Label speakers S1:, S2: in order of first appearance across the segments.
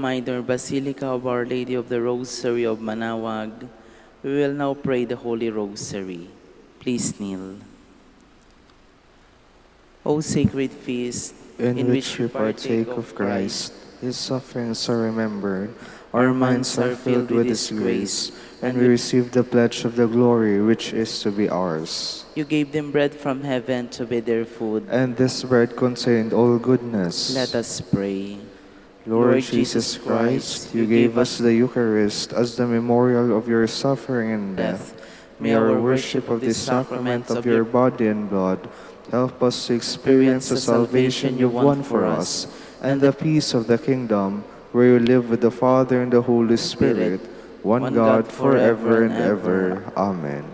S1: Minor Basilica of Our Lady of the Rosary of Manaoag, we will now pray the Holy Rosary. Please kneel. O sacred feast,
S2: in which we partake of Christ, His sufferings are remembered, our minds are filled with His grace, and we receive the pledge of the glory which is to be ours.
S1: You gave them bread from heaven to be their food.
S2: And this bread contained all goodness.
S1: Let us pray.
S2: Lord Jesus Christ, you gave us the Eucharist as the memorial of your suffering and death. May our worship of this sacrament of your body and blood help us to experience the salvation you've won for us and the peace of the kingdom, where you live with the Father and the Holy Spirit, one God forever and ever. Amen.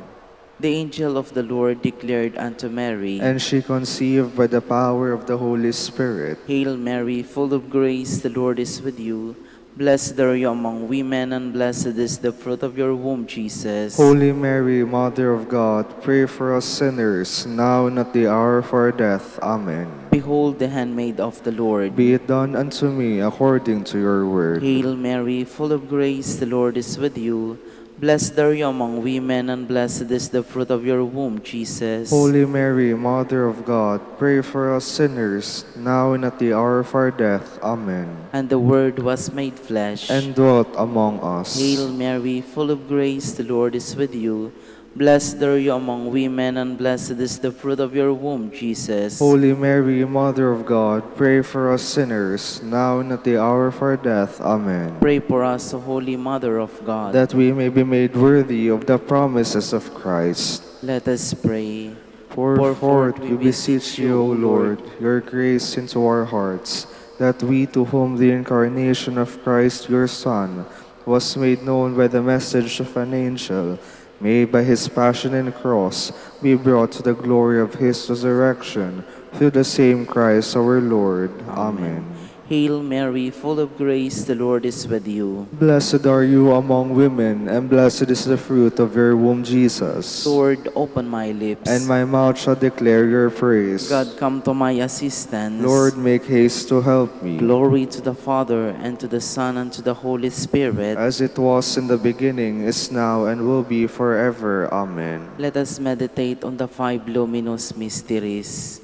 S1: The angel of the Lord declared unto Mary,
S2: And she conceived by the power of the Holy Spirit.
S1: Hail Mary, full of grace, the Lord is with you. Blessed are you among women, and blessed is the fruit of your womb, Jesus.
S2: Holy Mary, Mother of God, pray for us sinners, now and at the hour of our death. Amen.
S1: Behold the handmaid of the Lord.
S2: Be it done unto me according to your word.
S1: Hail Mary, full of grace, the Lord is with you. Blessed are you among women, and blessed is the fruit of your womb, Jesus.
S2: Holy Mary, Mother of God, pray for us sinners, now and at the hour of our death. Amen.
S1: And the Word was made flesh,
S2: and dwelt among us.
S1: Hail Mary, full of grace, the Lord is with you. Blessed are you among women, and blessed is the fruit of your womb, Jesus.
S2: Holy Mary, Mother of God, pray for us sinners, now and at the hour of our death. Amen.
S1: Pray for us, O Holy Mother of God,
S2: that we may be made worthy of the promises of Christ.
S1: Let us pray.
S2: Pour forth, we beseech you, O Lord, your grace into our hearts, that we, to whom the incarnation of Christ your Son was made known by the message of an angel, may by his passion and cross be brought to the glory of his resurrection, through the same Christ our Lord. Amen.
S1: Hail Mary, full of grace, the Lord is with you.
S2: Blessed are you among women, and blessed is the fruit of your womb, Jesus.
S1: Lord, open my lips,
S2: and my mouth shall declare your praise.
S1: God, come to my assistance.
S2: Lord, make haste to help me.
S1: Glory to the Father, and to the Son, and to the Holy Spirit.
S2: As it was in the beginning, is now, and will be forever. Amen.
S1: Let us meditate on the 5 luminous mysteries.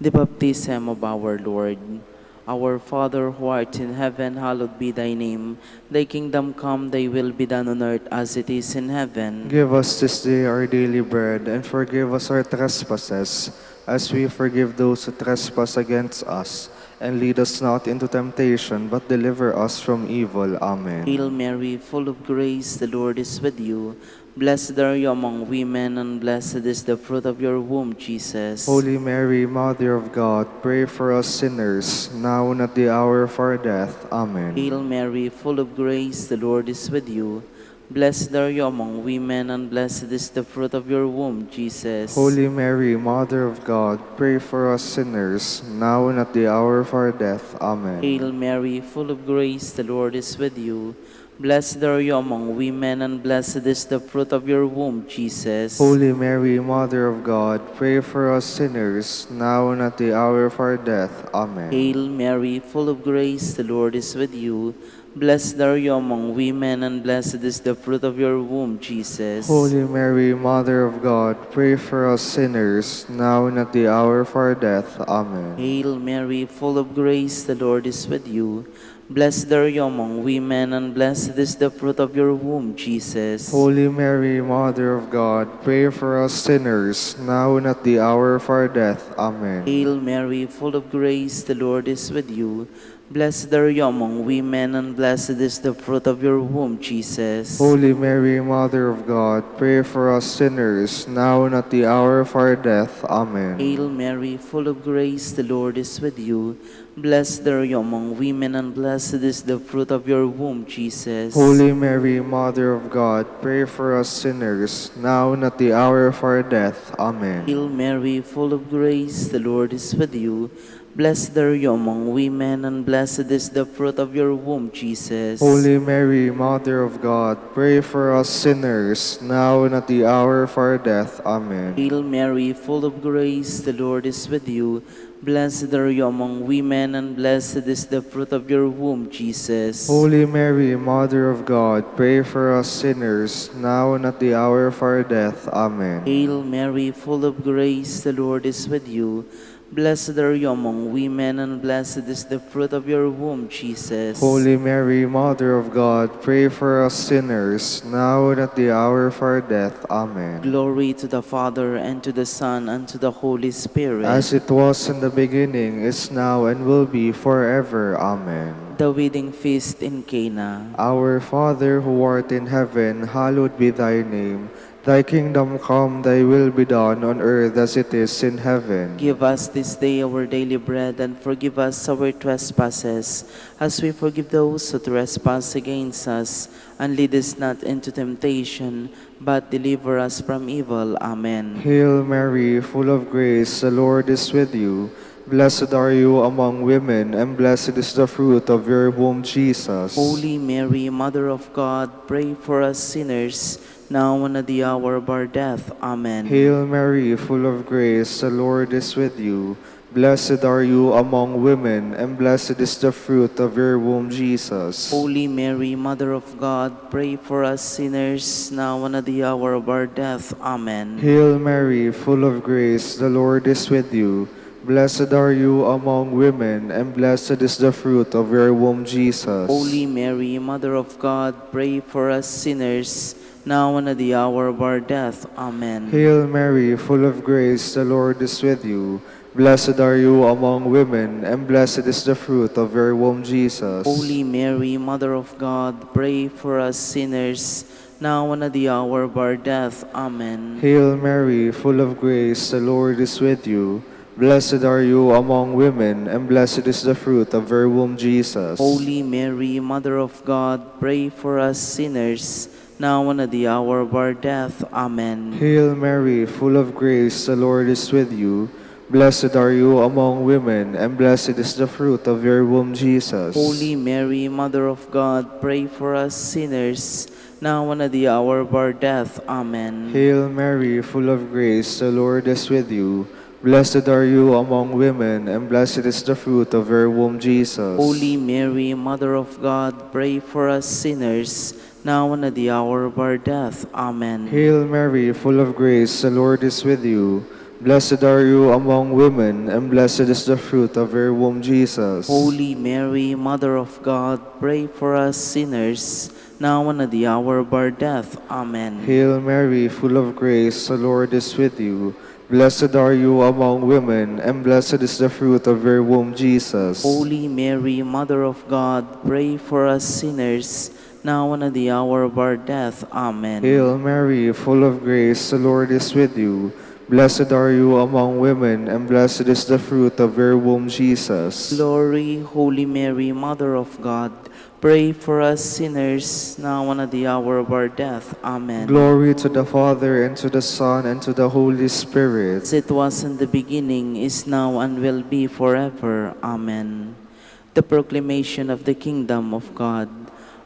S1: The baptism of our Lord. Our Father, who art in heaven, hallowed be thy name. Thy kingdom come, thy will be done on earth as it is in heaven.
S2: Give us this day our daily bread, and forgive us our trespasses, as we forgive those who trespass against us. And lead us not into temptation, but deliver us from evil. Amen.
S1: Hail Mary, full of grace, the Lord is with you. Blessed are you among women, and blessed is the fruit of your womb, Jesus.
S2: Holy Mary, Mother of God, pray for us sinners, now and at the hour of our death. Amen.
S1: Hail Mary, full of grace, the Lord is with you. Blessed are you among women, and blessed is the fruit of your womb, Jesus.
S2: Holy Mary, Mother of God, pray for us sinners, now and at the hour of our death. Amen.
S1: Hail Mary, full of grace, the Lord is with you. Blessed are you among women, and blessed is the fruit of your womb, Jesus.
S2: Holy Mary, Mother of God, pray for us sinners, now and at the hour of our death. Amen.
S1: Hail Mary, full of grace, the Lord is with you. Blessed are you among women, and blessed is the fruit of your womb, Jesus.
S2: Holy Mary, Mother of God, pray for us sinners, now and at the hour of our death. Amen.
S1: Hail Mary, full of grace, the Lord is with you. Blessed are you among women, and blessed is the fruit of your womb, Jesus.
S2: Holy Mary, Mother of God, pray for us sinners, now and at the hour of our death. Amen.
S1: Hail Mary, full of grace, the Lord is with you. Blessed are you among women, and blessed is the fruit of your womb, Jesus.
S2: Holy Mary, Mother of God, pray for us sinners, now and at the hour of our death. Amen.
S1: Hail Mary, full of grace, the Lord is with you. Blessed are you among women, and blessed is the fruit of your womb, Jesus.
S2: Holy Mary, Mother of God, pray for us sinners, now and at the hour of our death. Amen.
S1: Hail Mary, full of grace, the Lord is with you. Blessed are you among women, and blessed is the fruit of your womb, Jesus.
S2: Holy Mary, Mother of God, pray for us sinners, now and at the hour of our death. Amen.
S1: Hail Mary, full of grace, the Lord is with you. Blessed are you among women, and blessed is the fruit of your womb, Jesus.
S2: Holy Mary, Mother of God, pray for us sinners, now and at the hour of our death. Amen.
S1: Hail Mary, full of grace, the Lord is with you. Blessed are you among women, and blessed is the fruit of your womb, Jesus.
S2: Holy Mary, Mother of God, pray for us sinners, now and at the hour of our death. Amen.
S1: Glory to the Father, and to the Son, and to the Holy Spirit.
S2: As it was in the beginning, is now, and will be forever. Amen.
S1: The wedding feast in Cana.
S2: Our Father who art in heaven, hallowed be thy name. Thy kingdom come, thy will be done on earth as it is in heaven.
S1: Give us this day our daily bread, and forgive us our trespasses, as we forgive those who trespass against us. And lead us not into temptation, but deliver us from evil. Amen.
S2: Hail Mary, full of grace, the Lord is with you. Blessed are you among women, and blessed is the fruit of your womb, Jesus.
S1: Holy Mary, Mother of God, pray for us sinners, now and at the hour of our death. Amen.
S2: Hail Mary, full of grace, the Lord is with you. Blessed are you among women, and blessed is the fruit of your womb, Jesus.
S1: Holy Mary, Mother of God, pray for us sinners, now and at the hour of our death. Amen.
S2: Hail Mary, full of grace, the Lord is with you. Blessed are you among women, and blessed is the fruit of your womb, Jesus.
S1: Holy Mary, Mother of God, pray for us sinners, now and at the hour of our death. Amen.
S2: Hail Mary, full of grace, the Lord is with you. Blessed are you among women, and blessed is the fruit of your womb, Jesus.
S1: Holy Mary, Mother of God, pray for us sinners, now and at the hour of our death. Amen.
S2: Hail Mary, full of grace, the Lord is with you. Blessed are you among women, and blessed is the fruit of your womb, Jesus.
S1: Holy Mary, Mother of God, pray for us sinners, now and at the hour of our death. Amen.
S2: Hail Mary, full of grace, the Lord is with you. Blessed are you among women, and blessed is the fruit of your womb, Jesus.
S1: Holy Mary, Mother of God, pray for us sinners, now and at the hour of our death. Amen.
S2: Hail Mary, full of grace, the Lord is with you. Blessed are you among women, and blessed is the fruit of your womb, Jesus.
S1: Holy Mary, Mother of God, pray for us sinners, now and at the hour of our death. Amen.
S2: Hail Mary, full of grace, the Lord is with you. Blessed are you among women, and blessed is the fruit of your womb, Jesus.
S1: Holy Mary, Mother of God, pray for us sinners, now and at the hour of our death. Amen.
S2: Hail Mary, full of grace, the Lord is with you. Blessed are you among women, and blessed is the fruit of your womb, Jesus.
S1: Holy Mary, Mother of God, pray for us sinners, now and at the hour of our death. Amen.
S2: Hail Mary, full of grace, the Lord is with you. Blessed are you among women, and blessed is the fruit of your womb, Jesus.
S1: Glory, Holy Mary, Mother of God, pray for us sinners, now and at the hour of our death. Amen.
S2: Glory to the Father, and to the Son, and to the Holy Spirit.
S1: As it was in the beginning, is now, and will be forever. Amen. The proclamation of the kingdom of God.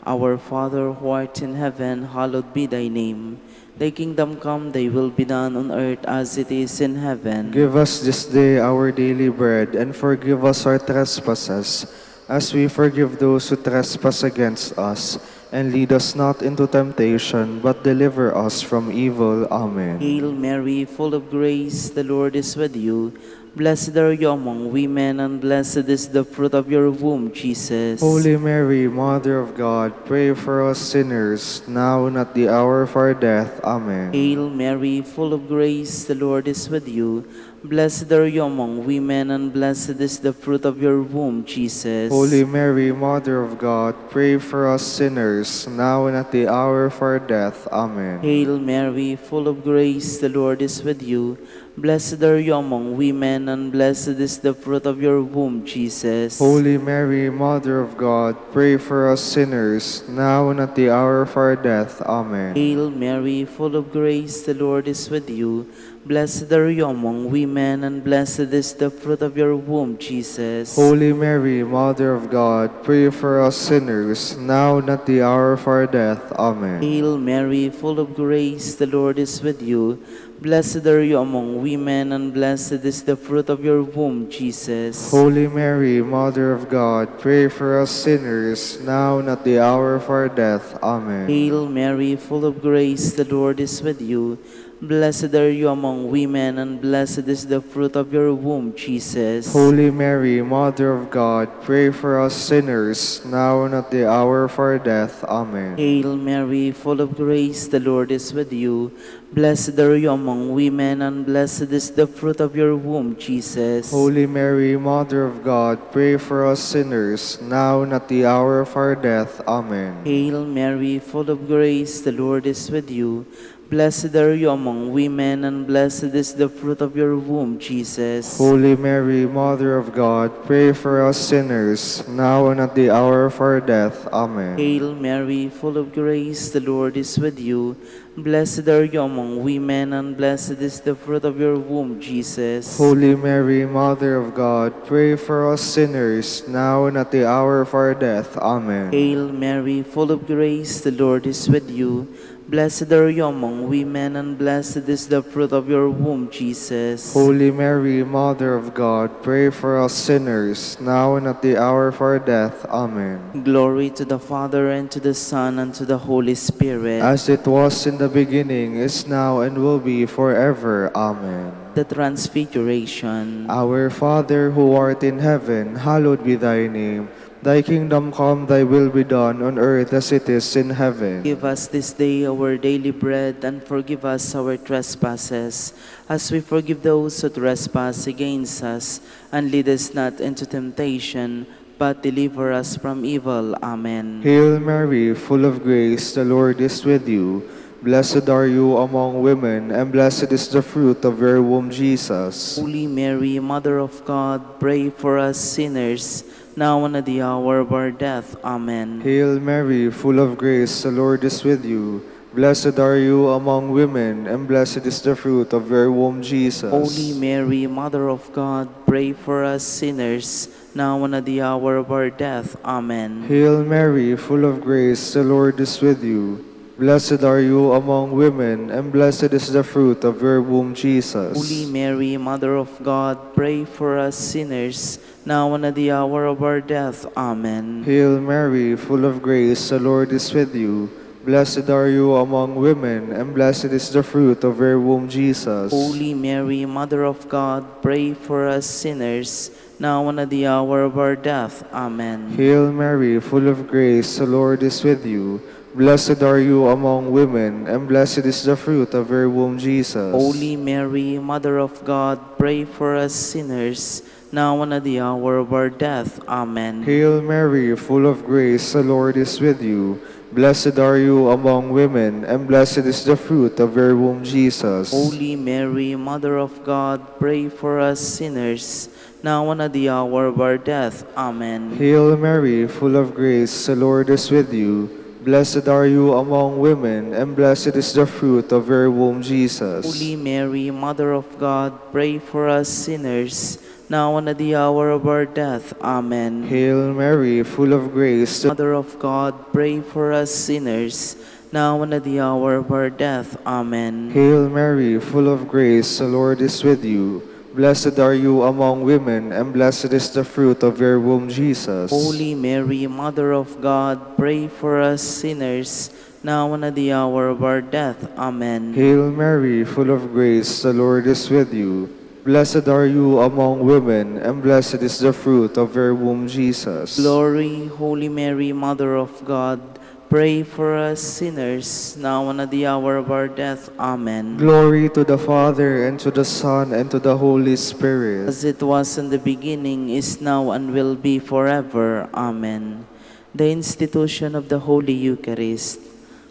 S1: Our Father who art in heaven, hallowed be thy name. Thy kingdom come, thy will be done on earth as it is in heaven.
S2: Give us this day our daily bread, and forgive us our trespasses, as we forgive those who trespass against us. And lead us not into temptation, but deliver us from evil. Amen.
S1: Hail Mary, full of grace, the Lord is with you. Blessed are you among women, and blessed is the fruit of your womb, Jesus.
S2: Holy Mary, Mother of God, pray for us sinners, now and at the hour of our death. Amen.
S1: Hail Mary, full of grace, the Lord is with you. Blessed are you among women, and blessed is the fruit of your womb, Jesus.
S2: Holy Mary, Mother of God, pray for us sinners, now and at the hour of our death. Amen.
S1: Hail Mary, full of grace, the Lord is with you. Blessed are you among women, and blessed is the fruit of your womb, Jesus.
S2: Holy Mary, Mother of God, pray for us sinners, now and at the hour of our death. Amen.
S1: Hail Mary, full of grace, the Lord is with you. Blessed are you among women, and blessed is the fruit of your womb, Jesus.
S2: Holy Mary, Mother of God, pray for us sinners, now and at the hour of our death. Amen.
S1: Hail Mary, full of grace, the Lord is with you. Blessed are you among women, and blessed is the fruit of your womb, Jesus.
S2: Holy Mary, Mother of God, pray for us sinners, now and at the hour of our death. Amen.
S1: Hail Mary, full of grace, the Lord is with you. Blessed are you among women, and blessed is the fruit of your womb, Jesus.
S2: Holy Mary, Mother of God, pray for us sinners, now and at the hour of our death. Amen.
S1: Hail Mary, full of grace, the Lord is with you. Blessed are you among women, and blessed is the fruit of your womb, Jesus.
S2: Holy Mary, Mother of God, pray for us sinners, now and at the hour of our death. Amen.
S1: Hail Mary, full of grace, the Lord is with you. Blessed are you among women, and blessed is the fruit of your womb, Jesus.
S2: Holy Mary, Mother of God, pray for us sinners, now and at the hour of our death. Amen.
S1: Hail Mary, full of grace, the Lord is with you. Blessed are you among women, and blessed is the fruit of your womb, Jesus.
S2: Holy Mary, Mother of God, pray for us sinners, now and at the hour of our death. Amen.
S1: Hail Mary, full of grace, the Lord is with you. Blessed are you among women, and blessed is the fruit of your womb, Jesus.
S2: Holy Mary, Mother of God, pray for us sinners, now and at the hour of our death. Amen.
S1: Glory to the Father, and to the Son, and to the Holy Spirit.
S2: As it was in the beginning, is now, and will be forever. Amen.
S1: The Transfiguration.
S2: Our Father, who art in heaven, hallowed be thy name. Thy kingdom come, thy will be done, on earth as it is in heaven.
S1: Give us this day our daily bread, and forgive us our trespasses, as we forgive those who trespass against us. And lead us not into temptation, but deliver us from evil. Amen.
S2: Hail Mary, full of grace, the Lord is with you. Blessed are you among women, and blessed is the fruit of your womb, Jesus.
S1: Holy Mary, Mother of God, pray for us sinners, now and at the hour of our death. Amen.
S2: Hail Mary, full of grace, the Lord is with you. Blessed are you among women, and blessed is the fruit of your womb, Jesus.
S1: Holy Mary, Mother of God, pray for us sinners, now and at the hour of our death. Amen.
S2: Hail Mary, full of grace, the Lord is with you. Blessed are you among women, and blessed is the fruit of your womb, Jesus.
S1: Holy Mary, Mother of God, pray for us sinners, now and at the hour of our death. Amen.
S2: Hail Mary, full of grace, the Lord is with you. Blessed are you among women, and blessed is the fruit of your womb, Jesus.
S1: Holy Mary, Mother of God, pray for us sinners, now and at the hour of our death. Amen.
S2: Hail Mary, full of grace, the Lord is with you. Blessed are you among women, and blessed is the fruit of your womb, Jesus.
S1: Holy Mary, Mother of God, pray for us sinners, now and at the hour of our death. Amen.
S2: Hail Mary, full of grace, the Lord is with you. Blessed are you among women, and blessed is the fruit of your womb, Jesus.
S1: Holy Mary, Mother of God, pray for us sinners, now and at the hour of our death. Amen.
S2: Hail Mary, full of grace, the Lord is with you. Blessed are you among women, and blessed is the fruit of your womb, Jesus.
S1: Holy Mary, Mother of God, pray for us sinners, now and at the hour of our death. Amen.
S2: Hail Mary, full of grace, the
S1: Mother of God, pray for us sinners, now and at the hour of our death. Amen.
S2: Hail Mary, full of grace, the Lord is with you. Blessed are you among women, and blessed is the fruit of your womb, Jesus.
S1: Holy Mary, Mother of God, pray for us sinners, now and at the hour of our death. Amen.
S2: Hail Mary, full of grace, the Lord is with you. Blessed are you among women, and blessed is the fruit of your womb, Jesus.
S1: Glory, Holy Mary, Mother of God, pray for us sinners, now and at the hour of our death. Amen.
S2: Glory to the Father, and to the Son, and to the Holy Spirit.
S1: As it was in the beginning, is now, and will be forever. Amen. The institution of the Holy Eucharist.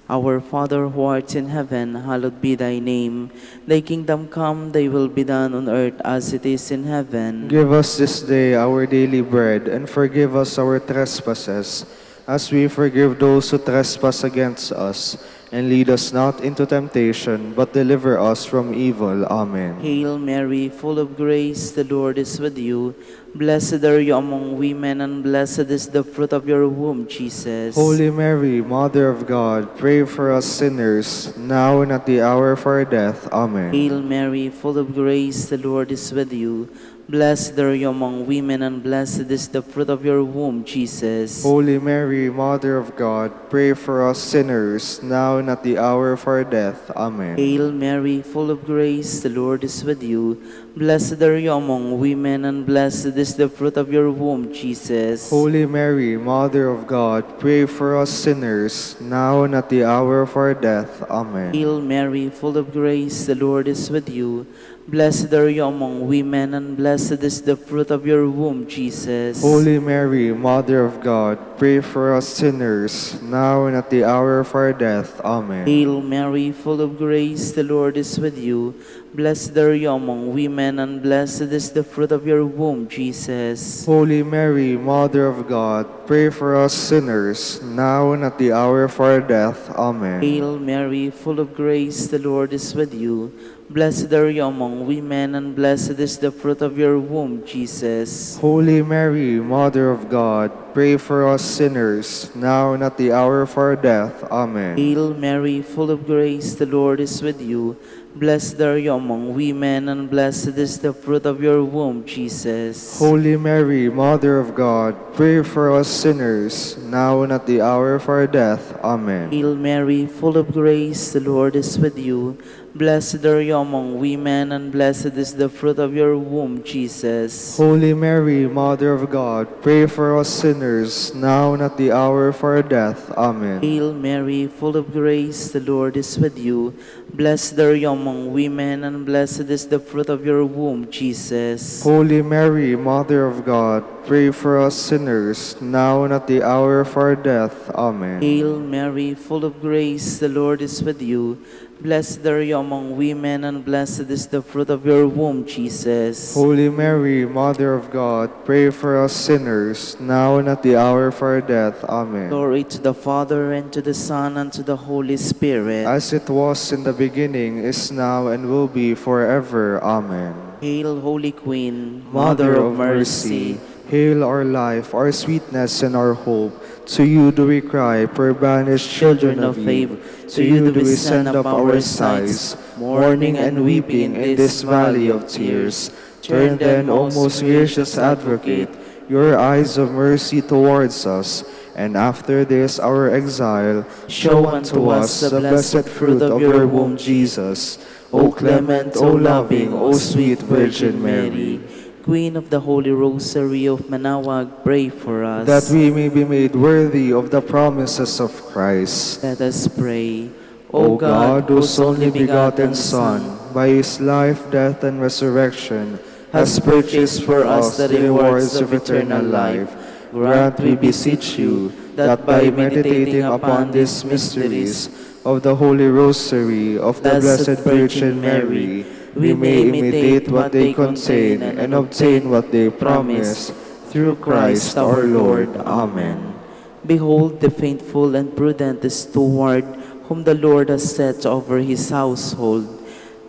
S1: Our Father who art in heaven, hallowed be thy name. Thy kingdom come, thy will be done on earth as it is in heaven.
S2: Give us this day our daily bread, and forgive us our trespasses, as we forgive those who trespass against us. And lead us not into temptation, but deliver us from evil. Amen.
S1: Hail Mary, full of grace, the Lord is with you. Blessed are you among women, and blessed is the fruit of your womb, Jesus.
S2: Holy Mary, Mother of God, pray for us sinners, now and at the hour of our death. Amen.
S1: Hail Mary, full of grace, the Lord is with you. Blessed are you among women, and blessed is the fruit of your womb, Jesus.
S2: Holy Mary, Mother of God, pray for us sinners, now and at the hour of our death. Amen.
S1: Hail Mary, full of grace, the Lord is with you. Blessed are you among women, and blessed is the fruit of your womb, Jesus.
S2: Holy Mary, Mother of God, pray for us sinners, now and at the hour of our death. Amen.
S1: Hail Mary, full of grace, the Lord is with you. Blessed are you among women, and blessed is the fruit of your womb, Jesus.
S2: Holy Mary, Mother of God, pray for us sinners, now and at the hour of our death. Amen.
S1: Hail Mary, full of grace, the Lord is with you. Blessed are you among women, and blessed is the fruit of your womb, Jesus.
S2: Holy Mary, Mother of God, pray for us sinners, now and at the hour of our death. Amen.
S1: Hail Mary, full of grace, the Lord is with you. Blessed are you among women, and blessed is the fruit of your womb, Jesus.
S2: Holy Mary, Mother of God, pray for us sinners, now and at the hour of our death. Amen.
S1: Hail Mary, full of grace, the Lord is with you. Blessed are you among women, and blessed is the fruit of your womb, Jesus.
S2: Holy Mary, Mother of God, pray for us sinners, now and at the hour of our death. Amen.
S1: Hail Mary, full of grace, the Lord is with you. Blessed are you among women, and blessed is the fruit of your womb, Jesus.
S2: Holy Mary, Mother of God, pray for us sinners, now and at the hour of our death. Amen.
S1: Hail Mary, full of grace, the Lord is with you. Blessed are you among women, and blessed is the fruit of your womb, Jesus.
S2: Holy Mary, Mother of God, pray for us sinners, now and at the hour of our death. Amen.
S1: Hail Mary, full of grace, the Lord is with you. Blessed are you among women, and blessed is the fruit of your womb, Jesus.
S2: Holy Mary, Mother of God, pray for us sinners, now and at the hour of our death. Amen.
S1: Glory to the Father, and to the Son, and to the Holy Spirit.
S2: As it was in the beginning, is now, and will be forever. Amen.
S1: Hail, Holy Queen,
S2: Mother of mercy, hail our life, our sweetness, and our hope. To you do we cry, poor banished children of Eve. To you do we send up our sighs, mourning and weeping in this valley of tears. Turn then, O most gracious Advocate, your eyes of mercy towards us, and after this our exile, show unto us the blessed fruit of your womb, Jesus. O clement, O loving, O sweet Virgin Mary,
S1: Queen of the Holy Rosary of Manaoag, pray for us.
S2: that we may be made worthy of the promises of Christ.
S1: Let us pray.
S2: O God, whose only begotten Son, by his life, death, and resurrection, has purchased for us the rewards of eternal life, grant, we beseech you, that by meditating upon these mysteries of the Holy Rosary of the Blessed Virgin Mary, we may imitate what they contain and obtain what they promise, through Christ our Lord. Amen.
S1: Behold the faithful and prudent steward whom the Lord has set over his household.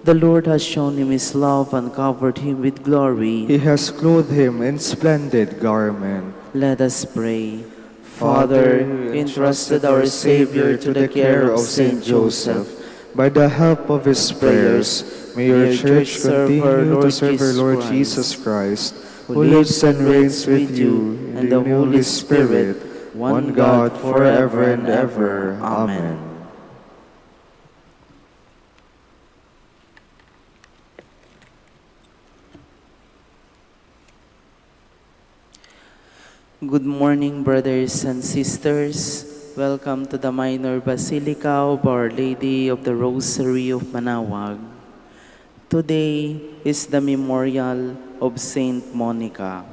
S1: The Lord has shown him his love and covered him with glory.
S2: He has clothed him in splendid garment.
S1: Let us pray. Father, you entrusted our Savior to the care of Saint Joseph.
S2: By the help of his prayers, may your Church continue to serve our Lord Jesus Christ, who lives and reigns with you in the Holy Spirit, one God, forever and ever. Amen.
S1: Good morning, brothers and sisters. Welcome to the Minor Basilica of Our Lady of the Rosary of Manaoag. Today is the memorial of Saint Monica.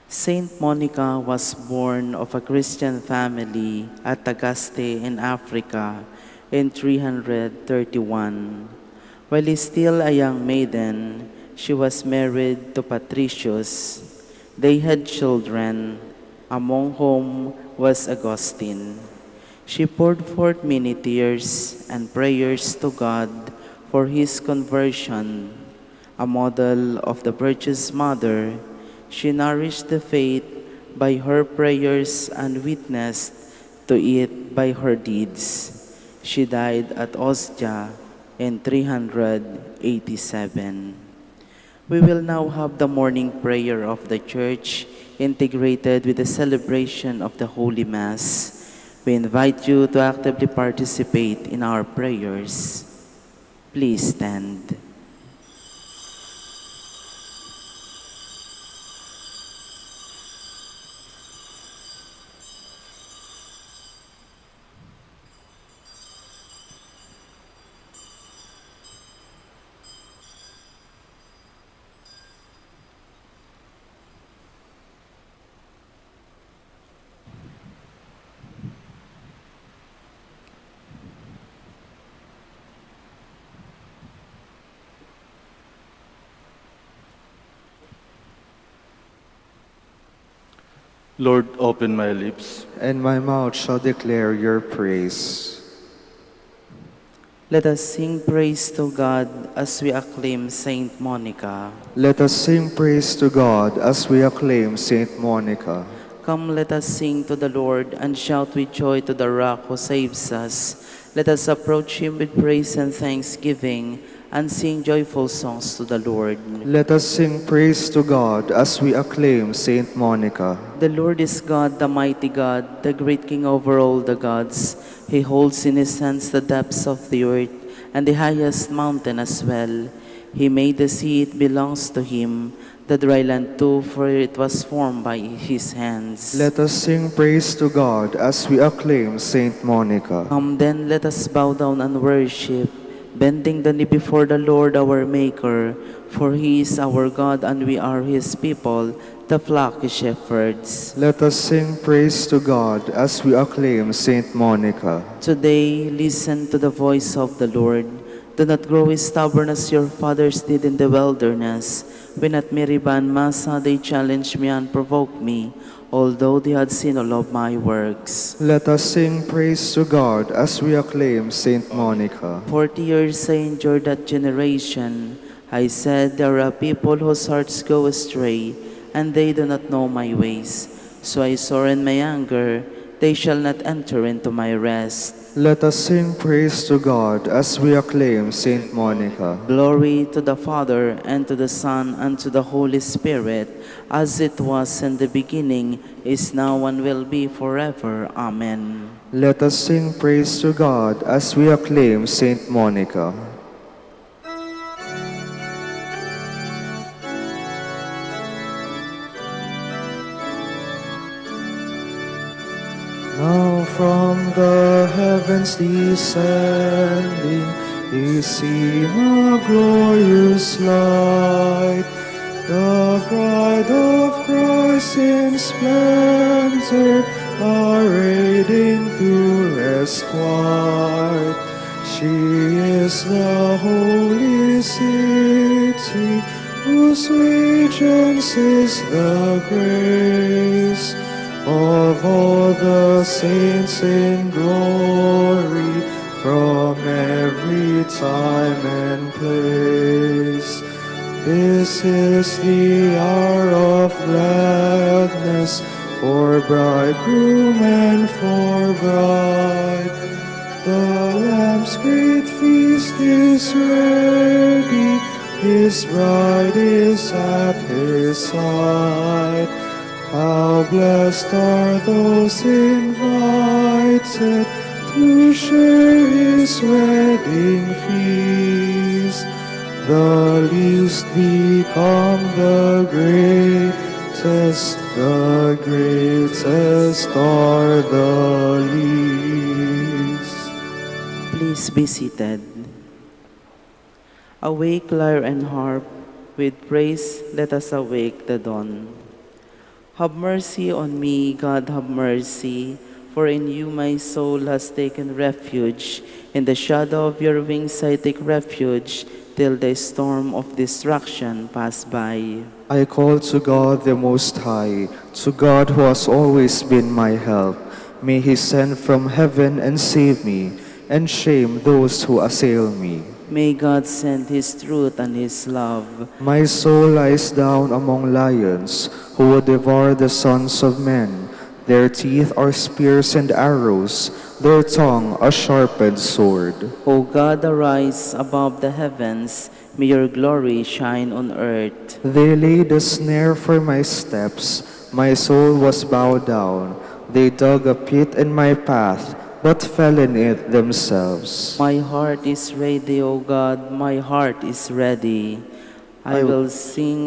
S1: Saint Monica was born of a Christian family at Tagaste in Africa in 331. While still a young maiden, she was married to Patricius. They had children, among whom was Augustine. She poured forth many tears and prayers to God for his conversion. A model of the virtuous mother, she nourished the faith by her prayers and witnessed to it by her deeds. She died at Ostia in 387. We will now have the morning prayer of the Church integrated with the celebration of the Holy Mass. We invite you to actively participate in our prayers. Please stand.
S3: Lord, open my lips.
S2: And my mouth shall declare your praise.
S1: Let us sing praise to God as we acclaim Saint Monica.
S2: Let us sing praise to God as we acclaim Saint Monica.
S1: Come, let us sing to the Lord and shout with joy to the rock who saves us. Let us approach him with praise and thanksgiving and sing joyful songs to the Lord.
S2: Let us sing praise to God as we acclaim Saint Monica.
S1: The Lord is God, the mighty God, the great King over all the gods. He holds in his hands the depths of the earth and the highest mountain as well. He made the sea, it belongs to him, the dry land too, for it was formed by his hands.
S2: Let us sing praise to God as we acclaim Saint Monica.
S1: Come then, let us bow down and worship, bending the knee before the Lord our Maker, for he is our God and we are his people, the flock his shepherds.
S2: Let us sing praise to God as we acclaim Saint Monica.
S1: Today, listen to the voice of the Lord. Do not grow stubborn as your fathers did in the wilderness, when at Meribah and Massa they challenged me and provoked me, although they had seen all of my works.
S2: Let us sing praise to God as we acclaim Saint Monica.
S1: 40 years I endured that generation. I said, there are people whose hearts go astray, and they do not know my ways. So I swore in my anger, they shall not enter into my rest.
S2: Let us sing praise to God as we acclaim Saint Monica.
S1: Glory to the Father, and to the Son, and to the Holy Spirit, as it was in the beginning, is now, and will be forever. Amen.
S2: Let us sing praise to God as we acclaim Saint Monica. Now from the heavens descending, is seen a glorious light, the bride of Christ in splendor, arrayed in purest white. She is the holy city, whose regent is the grace of all the saints in glory, from every time and place. This is the hour of gladness, for bridegroom and for bride. The Lamb's great feast is ready, his bride is at his side. How blessed are those invited to share his wedding feast. The least become the greatest, the greatest are the least.
S1: Please be seated. Awake, lyre and harp, with praise let us awake the dawn. Have mercy on me, God, have mercy, for in you my soul has taken refuge. In the shadow of your wings I take refuge, till the storm of destruction pass by.
S2: I call to God the Most High, to God who has always been my help. May he send from heaven and save me, and shame those who assail me.
S1: May God send his truth and his love.
S2: My soul lies down among lions, who would devour the sons of men. Their teeth are spears and arrows, their tongue a sharpened sword.
S1: O God, arise above the heavens. May your glory shine on earth.
S2: They laid a snare for my steps. My soul was bowed down. They dug a pit in my path, but fell in it themselves.
S1: My heart is ready, O God, my heart is ready. I will sing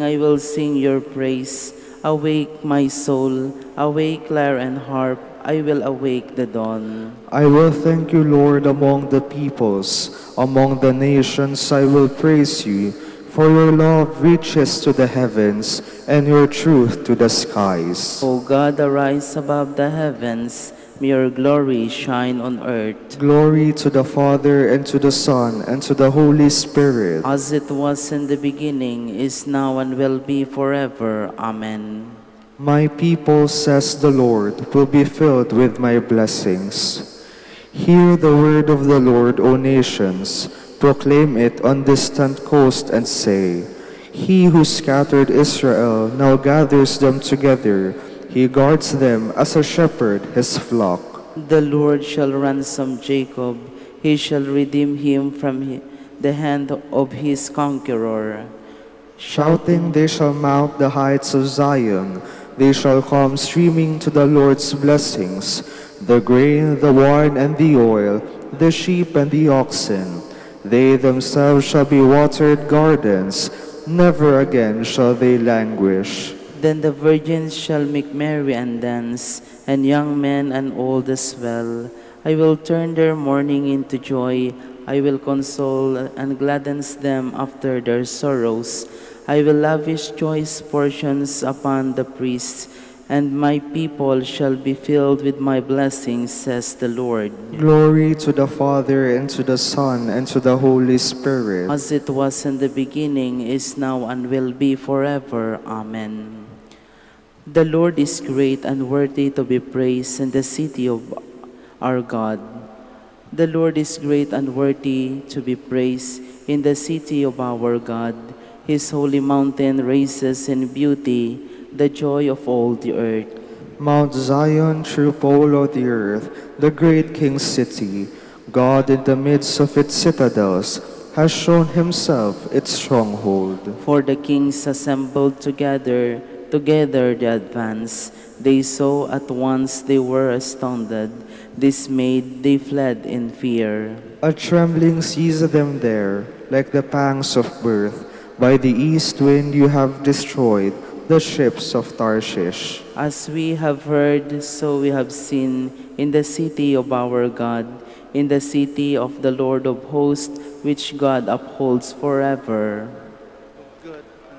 S1: your praise. Awake, my soul, awake, lyre and harp. I will awake the dawn.
S2: I will thank you, Lord, among the peoples. Among the nations I will praise you, for your love reaches to the heavens, and your truth to the skies.
S1: O God, arise above the heavens. May your glory shine on earth.
S2: Glory to the Father, and to the Son, and to the Holy Spirit.
S1: As it was in the beginning, is now, and will be forever. Amen.
S2: My people, says the Lord, will be filled with my blessings. Hear the word of the Lord, O nations. Proclaim it on distant coast and say, He who scattered Israel now gathers them together. He guards them as a shepherd his flock.
S1: The Lord shall ransom Jacob. He shall redeem him from the hand of his conqueror.
S2: Shouting, they shall mount the heights of Zion. They shall come streaming to the Lord's blessings, the grain, the wine, and the oil, the sheep and the oxen. They themselves shall be watered gardens. Never again shall they languish.
S1: Then the virgins shall make merry and dance, and young men and old as well. I will turn their mourning into joy. I will console and gladden them after their sorrows. I will lavish choice portions upon the priests, and my people shall be filled with my blessings, says the Lord.
S2: Glory to the Father, and to the Son, and to the Holy Spirit.
S1: As it was in the beginning, is now, and will be forever. Amen. The Lord is great and worthy to be praised in the city of our God. The Lord is great and worthy to be praised in the city of our God. His holy mountain raises in beauty the joy of all the earth.
S2: Mount Zion, true pole of the earth, the great King's city, God in the midst of its citadels, has shown himself its stronghold.
S1: For the kings assembled together they advanced. They saw at once, they were astounded. Dismayed, they fled in fear.
S2: A trembling seized them there, like the pangs of birth. By the east wind you have destroyed the ships of Tarshish.
S1: As we have heard, so we have seen in the city of our God, in the city of the Lord of hosts, which God upholds forever.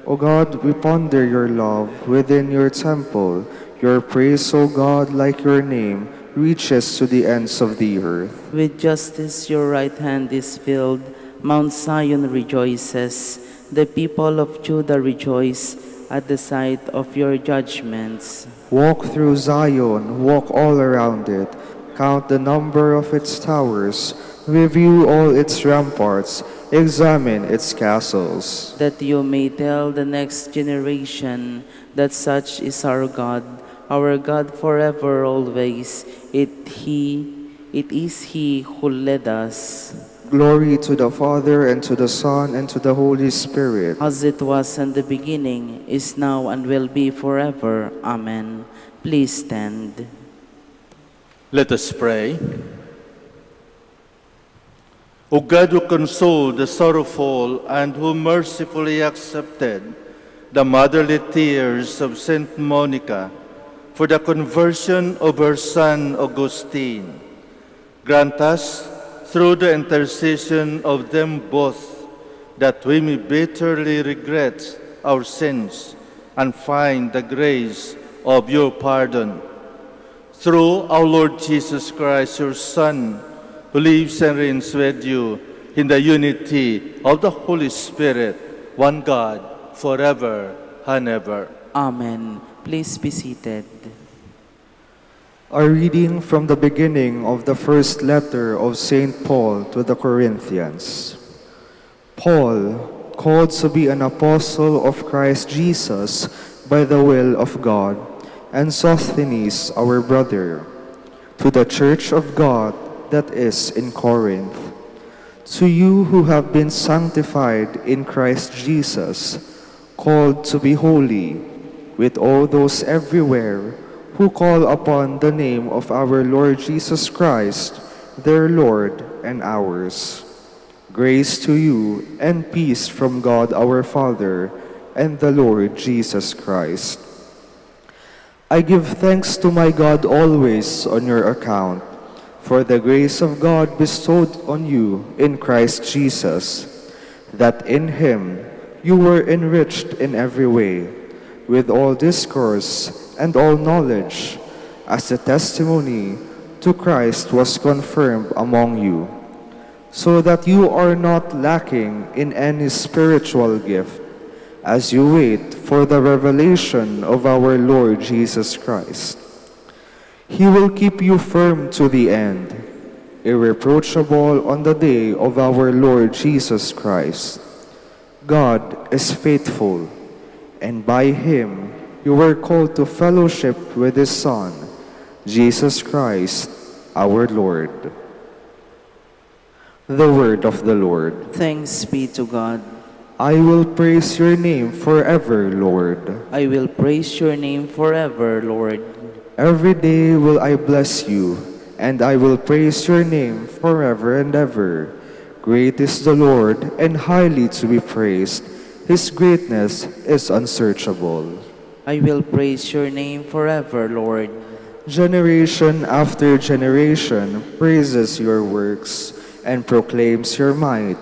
S2: O God, we ponder your love within your temple. Your praise, O God, like your name, reaches to the ends of the earth.
S1: With justice your right hand is filled. Mount Zion rejoices. The people of Judah rejoice at the sight of your judgments.
S2: Walk through Zion, walk all around it. Count the number of its towers. Review all its ramparts. Examine its castles.
S1: That you may tell the next generation that such is our God forever always. It is He who led us.
S2: Glory to the Father, and to the Son, and to the Holy Spirit.
S1: As it was in the beginning, is now, and will be forever. Amen. Please stand.
S3: Let us pray. O God, who consoled the sorrowful and who mercifully accepted the motherly tears of Saint Monica for the conversion of her son Augustine, grant us, through the intercession of them both, that we may bitterly regret our sins and find the grace of your pardon. Through our Lord Jesus Christ, your Son, who lives and reigns with you in the unity of the Holy Spirit, one God, forever and ever.
S1: Amen. Please be seated.
S2: A reading from the beginning of the first letter of St. Paul to the Corinthians. Paul, called to be an apostle of Christ Jesus by the will of God, and Sosthenes, our brother, to the church of God that is in Corinth, to you who have been sanctified in Christ Jesus, called to be holy, with all those everywhere who call upon the name of our Lord Jesus Christ, their Lord and ours. Grace to you and peace from God our Father and the Lord Jesus Christ. I give thanks to my God always on your account, for the grace of God bestowed on you in Christ Jesus, that in him you were enriched in every way, with all discourse and all knowledge, as the testimony to Christ was confirmed among you, so that you are not lacking in any spiritual gift, as you wait for the revelation of our Lord Jesus Christ. He will keep you firm to the end, irreproachable on the day of our Lord Jesus Christ. God is faithful, and by him you were called to fellowship with his Son, Jesus Christ, our Lord. The word of the Lord.
S1: Thanks be to God.
S2: I will praise your name forever, Lord.
S1: I will praise your name forever, Lord.
S2: Every day will I bless you, and I will praise your name forever and ever. Great is the Lord, and highly to be praised. His greatness is unsearchable.
S1: I will praise your name forever, Lord.
S2: Generation after generation praises your works and proclaims your might.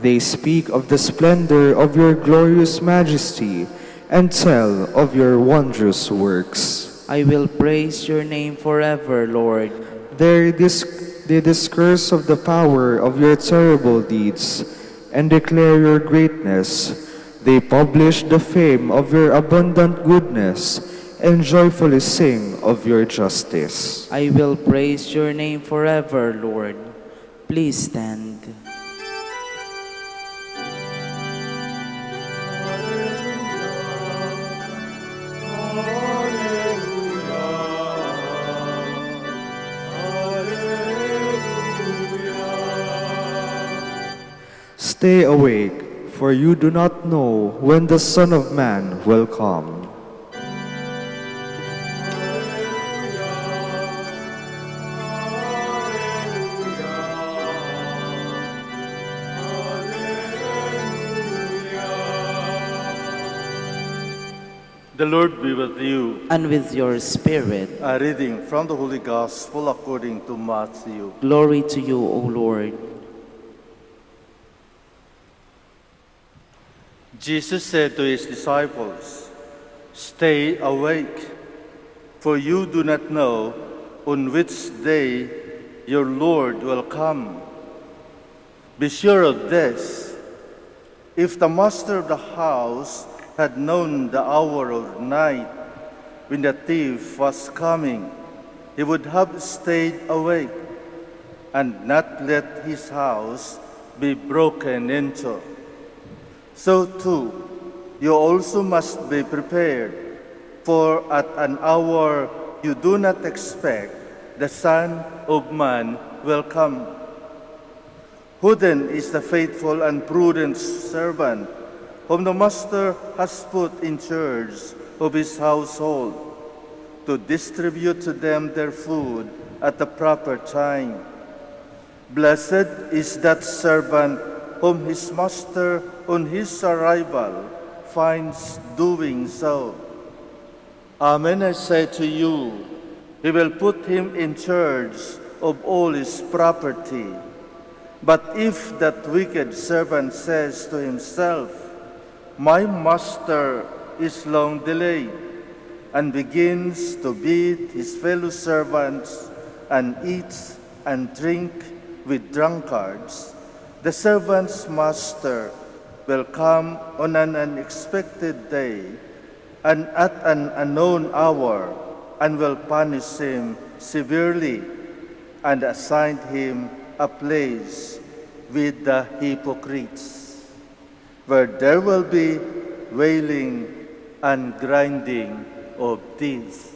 S2: They speak of the splendor of your glorious majesty and tell of your wondrous works.
S1: I will praise your name forever, Lord.
S2: They discourse of the power of your terrible deeds and declare your greatness. They publish the fame of your abundant goodness and joyfully sing of your justice.
S1: I will praise your name forever, Lord. Please stand.
S2: Stay awake, for you do not know when the Son of Man will come.
S3: The Lord be with you.
S1: And with your spirit.
S3: A reading from the Holy Gospel according to Matthew.
S1: Glory to you, O Lord.
S3: Jesus said to his disciples, "Stay awake, for you do not know on which day your Lord will come. Be sure of this, if the master of the house had known the hour of night when the thief was coming, he would have stayed awake and not let his house be broken into. So too, you also must be prepared, for at an hour you do not expect, the Son of Man will come. Who then is the faithful and prudent servant whom the master has put in charge of his household, to distribute to them their food at the proper time? Blessed is that servant whom his master on his arrival finds doing so. Amen, I say to you, he will put him in charge of all his property. But if that wicked servant says to himself, 'My master is long delayed,' and begins to beat his fellow servants and eats and drink with drunkards, the servant's master will come on an unexpected day and at an unknown hour, and will punish him severely and assigned him a place with the hypocrites, where there will be wailing and grinding of teeth.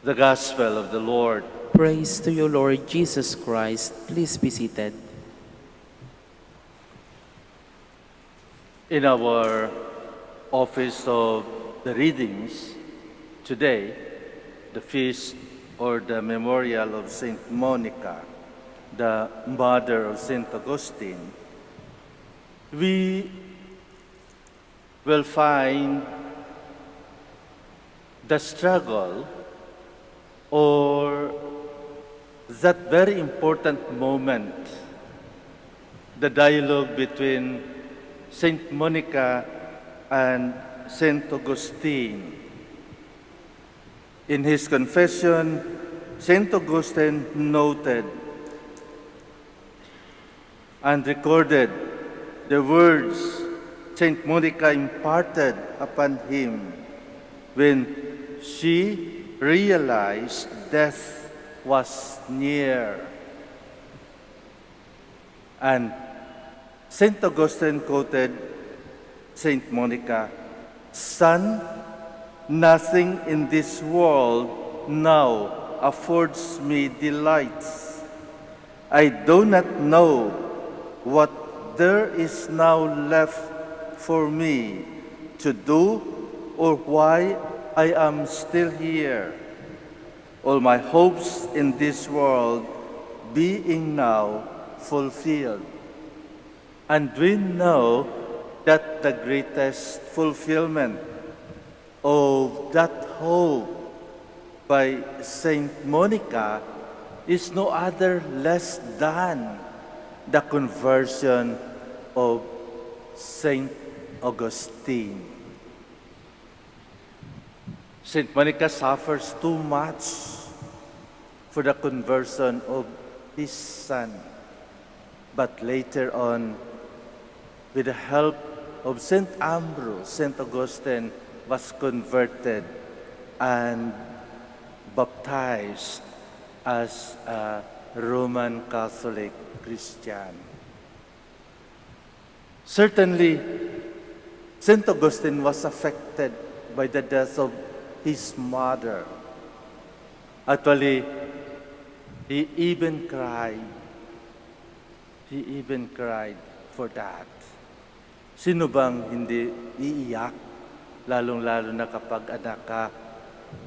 S3: The Gospel of the Lord.
S1: Praise to you, Lord Jesus Christ. Please be seated.
S3: In our office of the readings today, the feast or the memorial of Saint Monica, the mother of Saint Augustine, we will find the struggle or that very important moment, the dialogue between Saint Monica and Saint Augustine. In his confession, Saint Augustine noted and recorded the words Saint Monica imparted upon him when she realized death was near. And Saint Augustine quoted Saint Monica, "Son, nothing in this world now affords me delights. I do not know what there is now left for me to do or why I am still here. All my hopes in this world being now fulfilled." And we know that the greatest fulfillment of that hope by Saint Monica is no other less than the conversion of Saint Augustine. Saint Monica suffers too much for the conversion of his son. But later on, with the help of Saint Ambrose, Saint Augustine was converted and baptized as a Roman Catholic Christian. Certainly, Saint Augustine was affected by the death of his mother. Actually, he even cried. He even cried for that. Sino bang hindi iiyak? Lalong-lalo na kapag anak ka,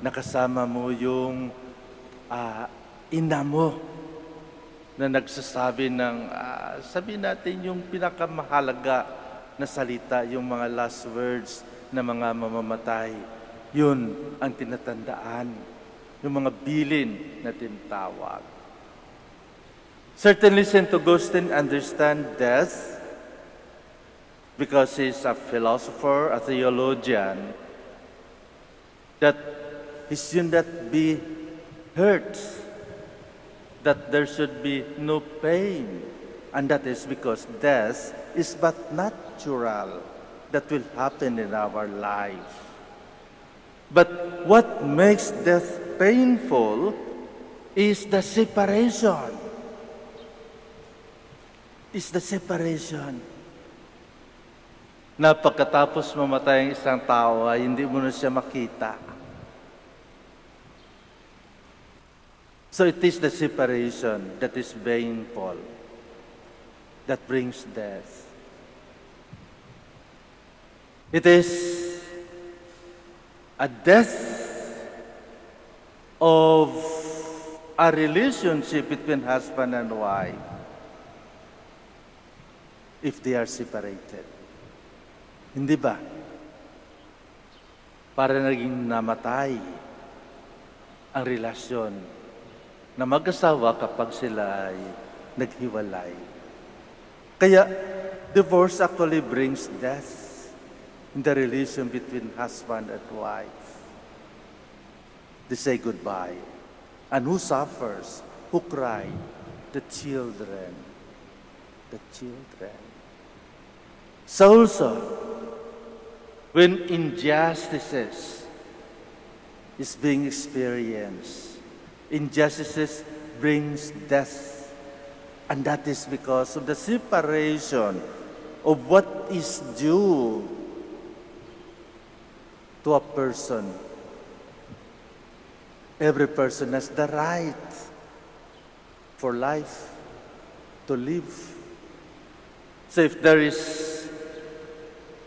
S3: nakasama mo yung ina mo na nagsasabi ng, sabi natin yung pinakamahalaga na salita, yung mga last words na mga mamamatay. Yun ang tinatandaan, yung mga bilin na tinatawag. Certainly, St. Augustine understands death because he's a philosopher, a theologian, that he should not be hurt, that there should be no pain, and that is because death is but natural that will happen in our life. But what makes death painful is the separation. Is the separation. Na pagkatapos mamatay ang isang tao ay hindi mo na siya makita. So it is the separation that is painful, that brings death. It is a death of a relationship between husband and wife if they are separated. Hindi ba? Para naging namatay ang relasyon na mag-asawa kapag sila ay naghiwalay. Kaya, divorce actually brings death in the relation between husband and wife. They say goodbye. And who suffers? Who cry? The children. The children. So also, when injustices is being experienced. Injustices brings death. And that is because of the separation of what is due to a person. Every person has the right for life, to live. So if there is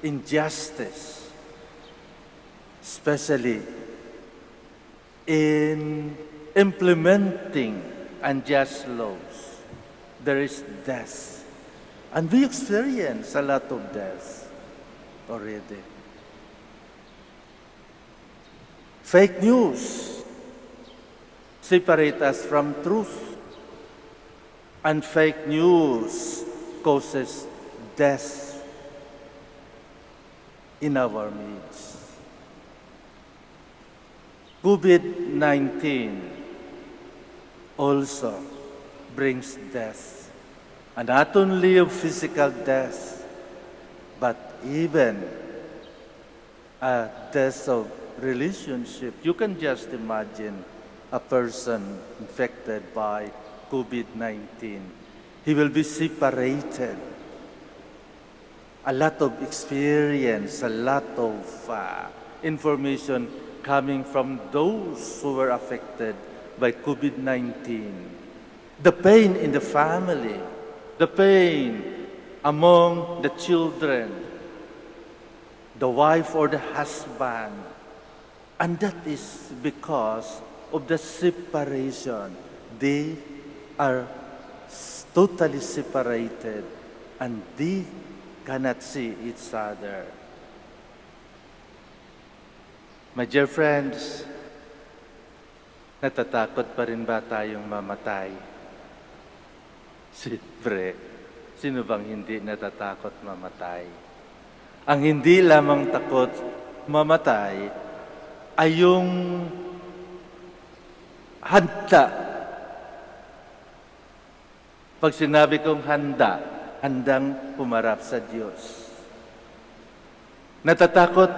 S3: injustice, especially in implementing unjust laws, there is death. And we experience a lot of death already. Fake news separate us from truth. And fake news causes death in our midst. COVID-19 also brings death. And not only of physical death, but even a death of relationship. You can just imagine a person infected by COVID-19. He will be separated. A lot of experience, a lot of information coming from those who were affected by COVID-19. The pain in the family, the pain among the children, the wife or the husband. And that is because of the separation. They are totally separated and they cannot see each other. My dear friends, natatakot pa rin ba tayong mamatay? Siyempre, sino bang hindi natatakot mamatay? Ang hindi lamang takot mamatay ay yung handa. Pag sinabi kong handa, handang pumarap sa Diyos. Natatakot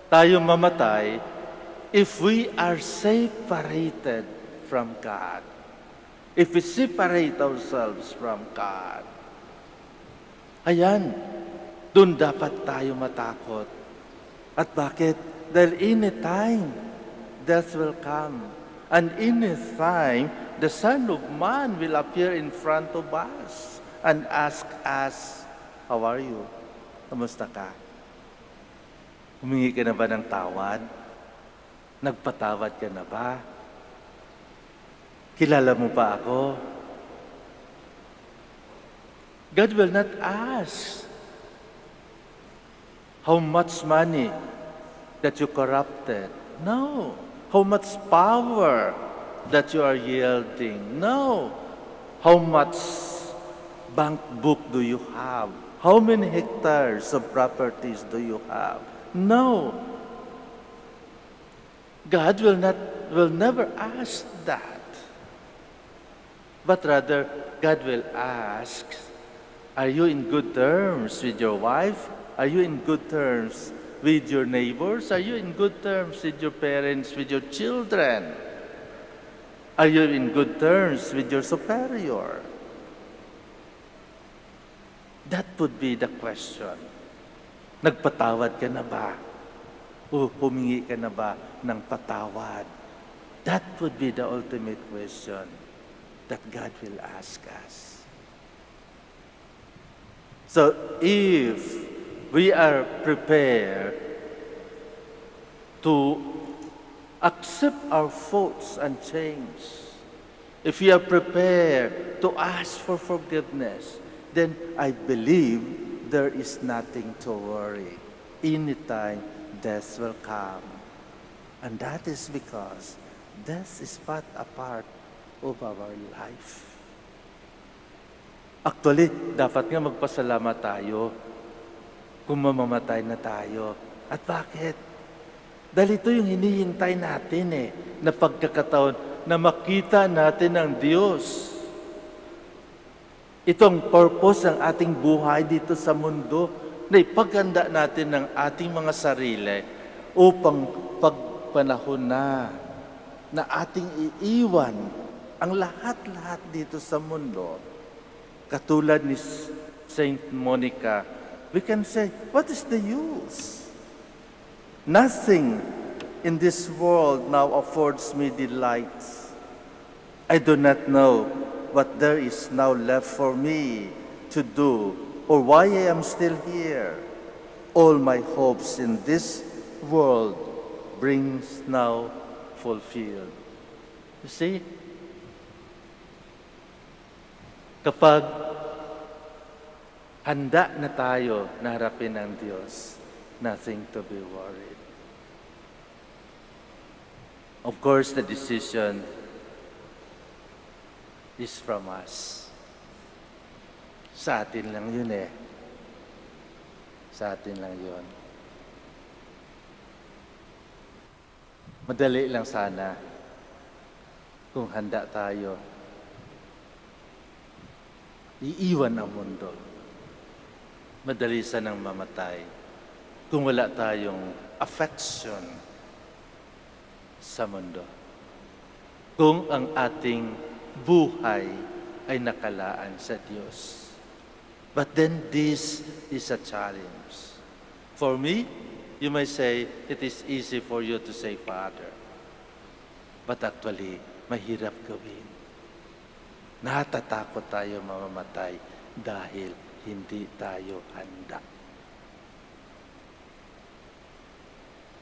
S3: tayong mamatay if we are separated from God. If we separate ourselves from God. Ayan, doon dapat tayo matakot. At bakit? Dahil anytime, death will come. And anytime, the Son of Man will appear in front of us and ask us, how are you? Kamusta ka? Humingi ka na ba ng tawad? Nagpatawad ka na ba? Kilala mo pa ako? God will not ask how much money that you corrupted. No. How much power that you are yielding. No. How much bank book do you have? How many hectares of properties do you have? No. God will never ask that. But rather, God will ask, are you in good terms with your wife? Are you in good terms with your neighbors? Are you in good terms with your parents, with your children? Are you in good terms with your superior? That would be the question. Nagpatawad ka na ba? O humingi ka na ba ng patawad? That would be the ultimate question that God will ask us. So if we are prepared to accept our faults and change, if we are prepared to ask for forgiveness, then I believe there is nothing to worry. Anytime, death will come. And that is because death is but a part of our life. Actually, dapat nga magpasalamat tayo kung mamamatay na tayo. At bakit? Dahil ito yung hinihintay natin na pagkakataon na makita natin ang Diyos. Itong purpose ng ating buhay dito sa mundo na ipaganda natin ng ating mga sarili upang pag panahon na ating iiwan ang lahat-lahat dito sa mundo. Katulad ni Saint Monica, we can say, what is the use? Nothing in this world now affords me delights. I do not know what there is now left for me to do or why I am still here. All my hopes in this world brings now fulfilled. You see, kapag handa na tayo na harapin ang Diyos, nothing to be worried. Of course, the decision is from us. Sa atin lang yun eh. Sa atin lang yun. Madali lang sana kung handa tayo. Iiwan ang mundo. Madali sanang mamatay kung wala tayong affection sa mundo. Kung ang ating buhay ay nakalaan sa Diyos. But then this is a challenge. For me, you may say, it is easy for you to say, Father. But actually, mahirap gawin. Natatakot tayo mamamatay dahil hindi tayo handa.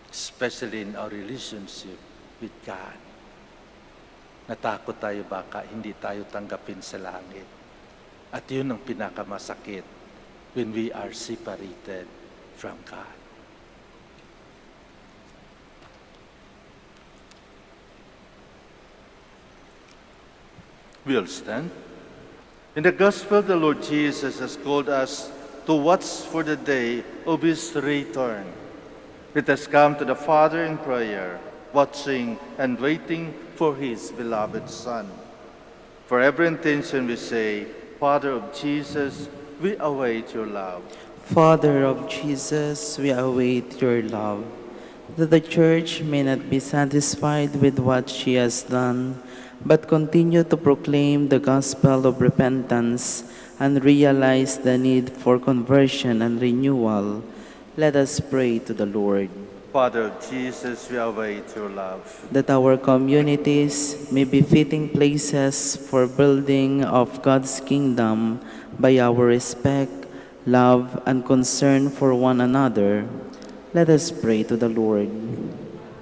S3: Especially in our relationship with God. Natakot tayo baka hindi tayo tanggapin sa langit. At yun ang pinakamasakit when we are separated from God. We'll stand. In the Gospel, the Lord Jesus has called us to watch for the day of His return. Let us come to the Father in prayer, watching and waiting for His beloved Son. For every intention we say, Father of Jesus, we await your love.
S1: Father of Jesus, we await your love, that the Church may not be satisfied with what she has done, but continue to proclaim the gospel of repentance and realize the need for conversion and renewal. Let us pray to the Lord.
S3: Father of Jesus, we await your love.
S1: That our communities may be fitting places for building of God's kingdom by our respect, love, and concern for one another. Let us pray to the Lord.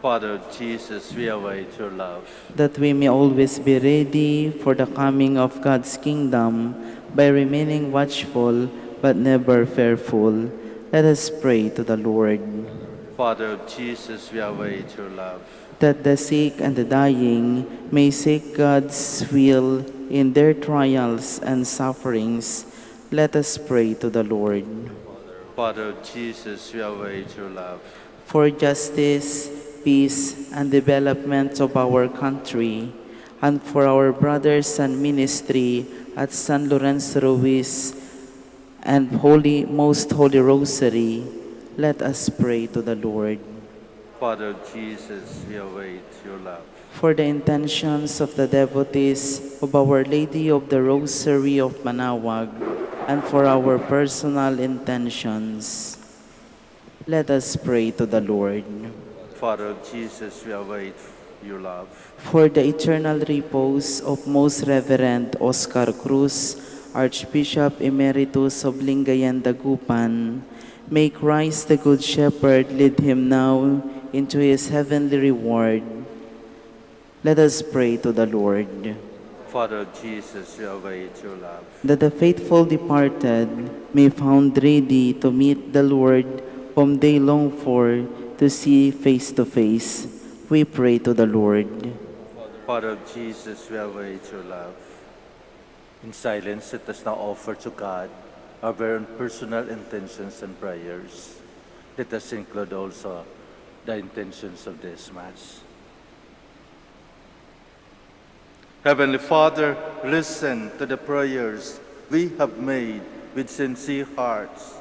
S3: Father of Jesus, we await your love.
S1: That we may always be ready for the coming of God's kingdom by remaining watchful but never fearful. Let us pray to the Lord.
S3: Father of Jesus, we await your love.
S1: That the sick and the dying may seek God's will in their trials and sufferings. Let us pray to the Lord.
S3: Father of Jesus, we await your love.
S1: For justice, peace, and development of our country, and for our brothers and ministry at San Lorenzo Ruiz and Most Holy Rosary, let us pray to the Lord.
S3: Father of Jesus, we await your love.
S1: For the intentions of the devotees of Our Lady of the Rosary of Manaoag, and for our personal intentions, let us pray to the Lord.
S3: Father of Jesus, we await your love.
S1: For the eternal repose of Most Reverend Oscar Cruz, Archbishop Emeritus of Lingayen, Dagupan, may Christ the Good Shepherd lead him now into his heavenly reward. Let us pray to the Lord.
S3: Father of Jesus, we await your love.
S1: That the faithful departed may found ready to meet the Lord whom they long for to see face to face. We pray to the Lord.
S3: Father of Jesus, we await your love. In silence, let us now offer to God our very own personal intentions and prayers. Let us include also the intentions of this Mass. Heavenly Father, listen to the prayers we have made with sincere hearts.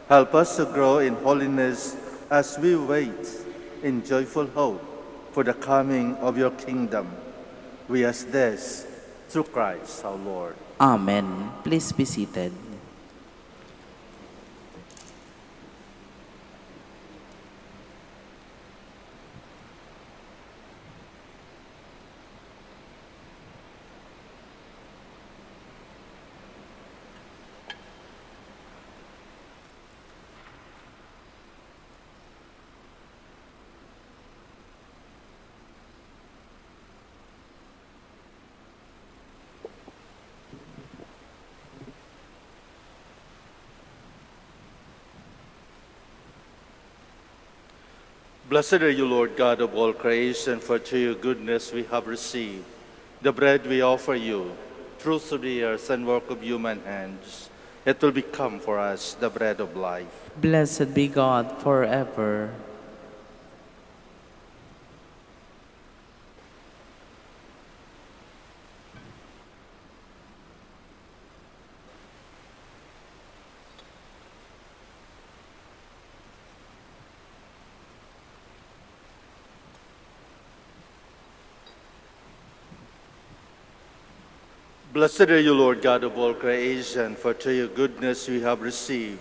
S3: Help us to grow in holiness as we wait in joyful hope for the coming of your kingdom. We ask this through Christ our Lord.
S1: Amen. Please be seated.
S3: Blessed are you, Lord God of all creation, for through your goodness we have received the bread we offer you, fruits of the earth and work of human hands. It will become for us the bread of life.
S1: Blessed be God forever.
S3: Blessed are you, Lord God of all creation, for through your goodness we have received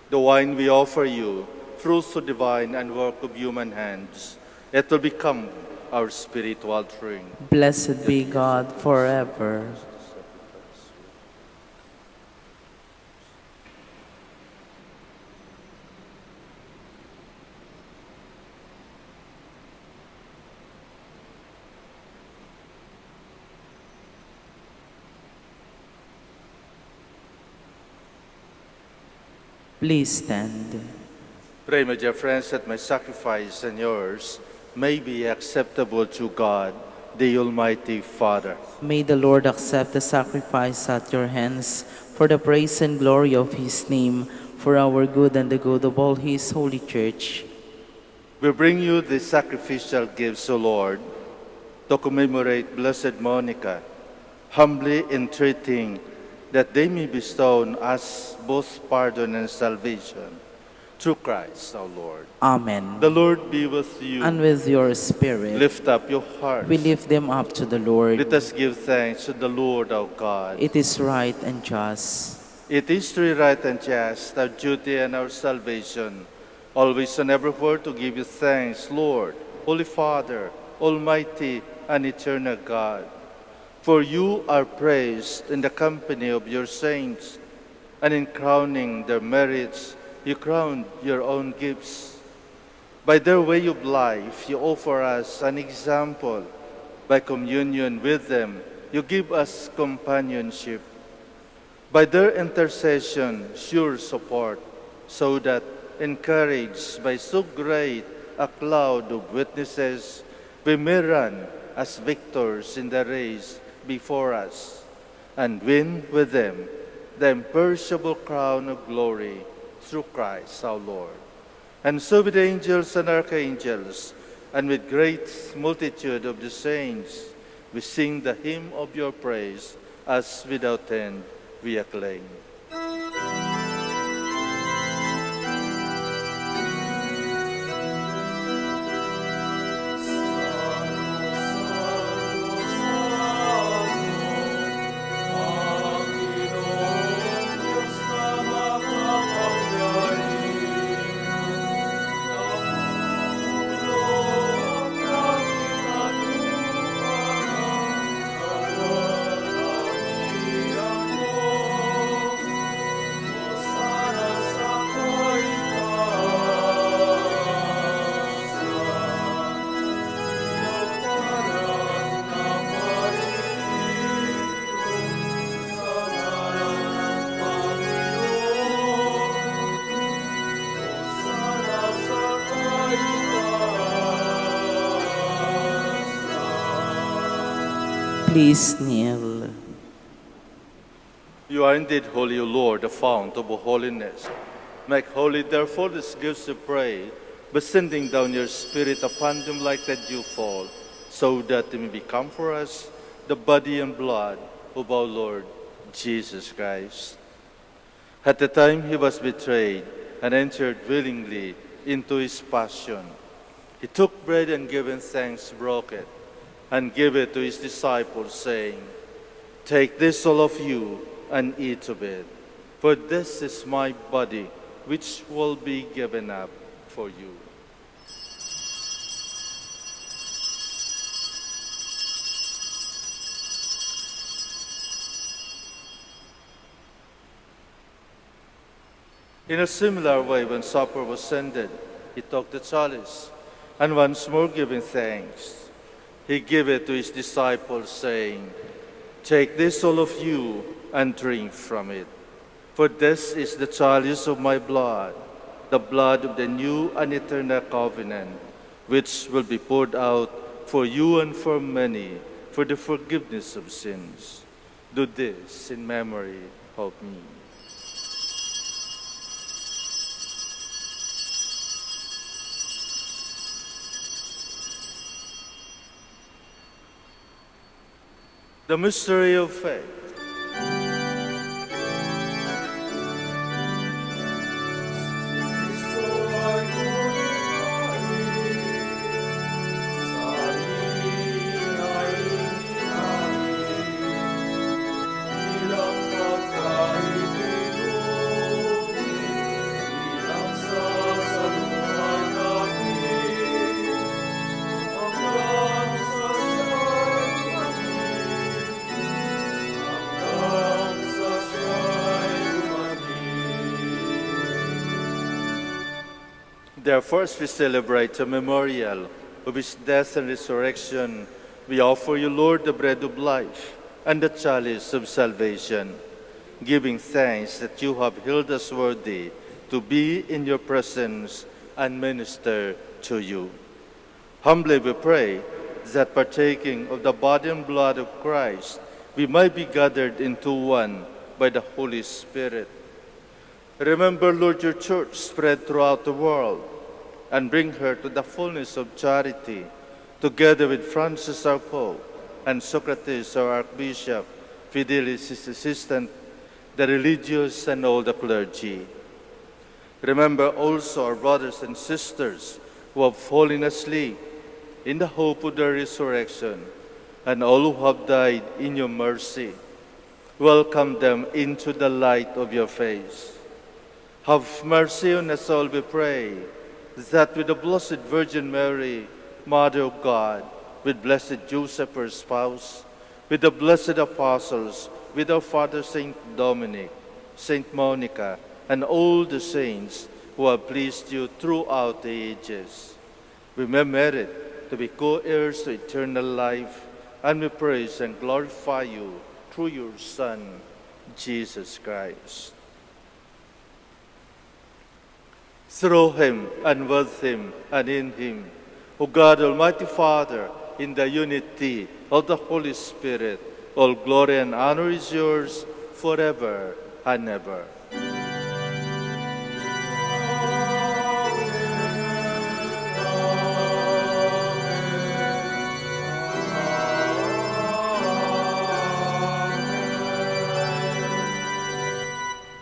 S3: the wine we offer you, fruits of the vine and work of human hands. It will become our spiritual drink.
S1: Blessed be God forever. Please stand.
S3: Pray, my dear friends, that my sacrifice and yours may be acceptable to God, the Almighty Father.
S1: May the Lord accept the sacrifice at your hands for the praise and glory of his name, for our good and the good of all his holy church.
S3: We bring you the sacrificial gifts, O Lord, to commemorate Blessed Monica, humbly entreating that they may bestow on us both pardon and salvation, through Christ our Lord.
S1: Amen.
S3: The Lord be with you.
S1: And with your spirit,
S3: Lift up your hearts.
S1: we lift them up to the Lord.
S3: Let us give thanks to the Lord our God.
S1: It is right and just.
S3: It is truly right and just, our duty and our salvation, always and evermore to give you thanks, Lord, Holy Father, Almighty and eternal God. For you are praised in the company of your saints, and in crowning their merits, you crowned your own gifts. By their way of life, you offer us an example. By communion with them, you give us companionship. By their intercession, sure support, so that, encouraged by so great a cloud of witnesses, we may run as victors in the race before us, and win with them the imperishable crown of glory through Christ our Lord. And so with the angels and archangels, and with great multitude of the saints, we sing the hymn of your praise, as without end we acclaim.
S1: Please kneel.
S3: You are indeed holy, O Lord, the fount of all holiness. Make holy, therefore, these gifts, we pray, by sending down your Spirit upon them like the dewfall, so that they may become for us the body and blood of our Lord Jesus Christ. At the time he was betrayed and entered willingly into his passion, He took bread and giving thanks, broke it, and gave it to his disciples, saying, "Take this, all of you, and eat of it, for this is my body, which will be given up for you." In a similar way, when supper was ended, he took the chalice, and once more giving thanks, he gave it to his disciples, saying, "Take this, all of you, and drink from it. For this is the chalice of my blood, the blood of the new and eternal covenant, which will be poured out for you and for many for the forgiveness of sins. Do this in memory of me." The mystery of faith. Therefore, as we celebrate the memorial of his death and resurrection, we offer you, Lord, the bread of life and the chalice of salvation, giving thanks that you have held us worthy to be in your presence and minister to you. Humbly we pray that partaking of the body and blood of Christ, we might be gathered into one by the Holy Spirit. Remember, Lord, your church spread throughout the world, and bring her to the fullness of charity, together with Francis our Pope, and Socrates our Archbishop, Fidelis his assistant, the religious, and all the clergy. Remember also our brothers and sisters who have fallen asleep in the hope of their resurrection, and all who have died in your mercy. Welcome them into the light of your face. Have mercy on us all, we pray, that with the Blessed Virgin Mary, Mother of God, with Blessed Joseph, her spouse, with the blessed apostles, with our Father Saint Dominic, Saint Monica, and all the saints who have pleased you throughout the ages, we may merit to be co-heirs to eternal life, and we praise and glorify you through your Son, Jesus Christ. Through him, and with him, and in him, O God, Almighty Father, in the unity of the Holy Spirit, all glory and honor is yours forever and ever.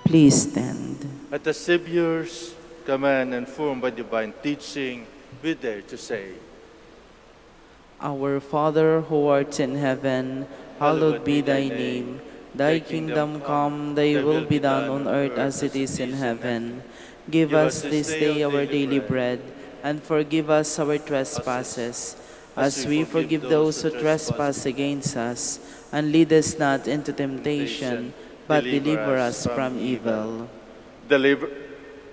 S1: Please stand.
S3: At the Savior's command and formed by divine teaching, we dare to say,
S1: Our Father who art in heaven, hallowed be thy name. Thy kingdom come, thy will be done on earth as it is in heaven. Give us this day our daily bread, and forgive us our trespasses, as we forgive those who trespass against us. And lead us not into temptation, but deliver us from evil.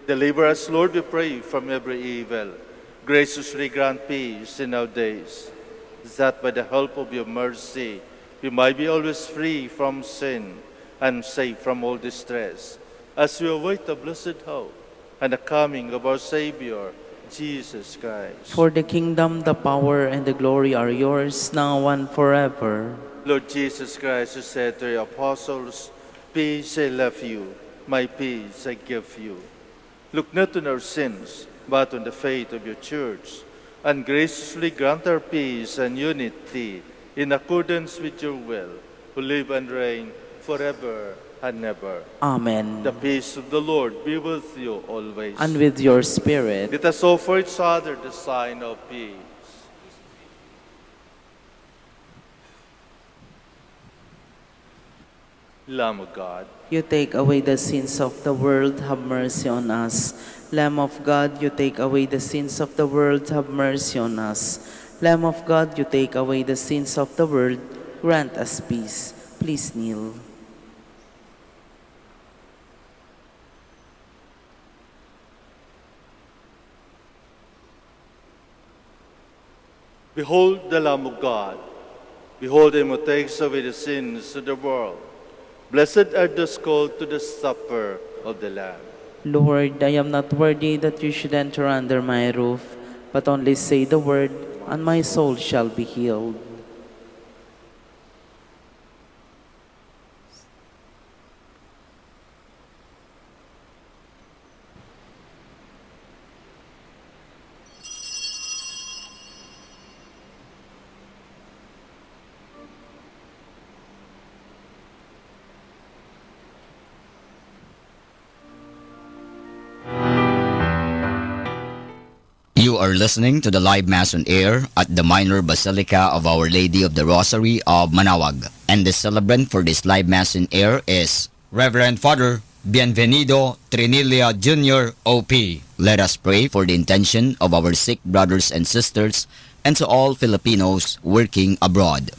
S3: Deliver us, Lord, we pray, from every evil. Graciously grant peace in our days, that by the help of your mercy, we might be always free from sin and safe from all distress, as we await the blessed hope and the coming of our Savior, Jesus Christ.
S1: For the kingdom, the power, and the glory are yours, now and forever.
S3: Lord Jesus Christ, who said to your apostles, "Peace I left you, my peace I give you." Look not on our sins, but on the faith of your church, and graciously grant our peace and unity in accordance with your will, who live and reign forever and never.
S1: Amen.
S3: The peace of the Lord be with you always.
S1: And with your spirit.
S3: Let us offer each other the sign of peace. Lamb of God,
S1: You take away the sins of the world, have mercy on us. Lamb of God, you take away the sins of the world, have mercy on us. Lamb of God, you take away the sins of the world, grant us peace. Please kneel.
S3: behold the Lamb of God. Behold him who takes away the sins of the world. Blessed are those called to the supper of the Lamb.
S1: Lord, I am not worthy that you should enter under my roof, but only say the word, and my soul shall be healed.
S4: You are listening to the live Mass on air at the Minor Basilica of Our Lady of the Rosary of Manaoag. And the celebrant for this live Mass on air is Reverend Father Bienvenido Trinilia Jr. OP. Let us pray for the intention of our sick brothers and sisters and to all Filipinos working abroad.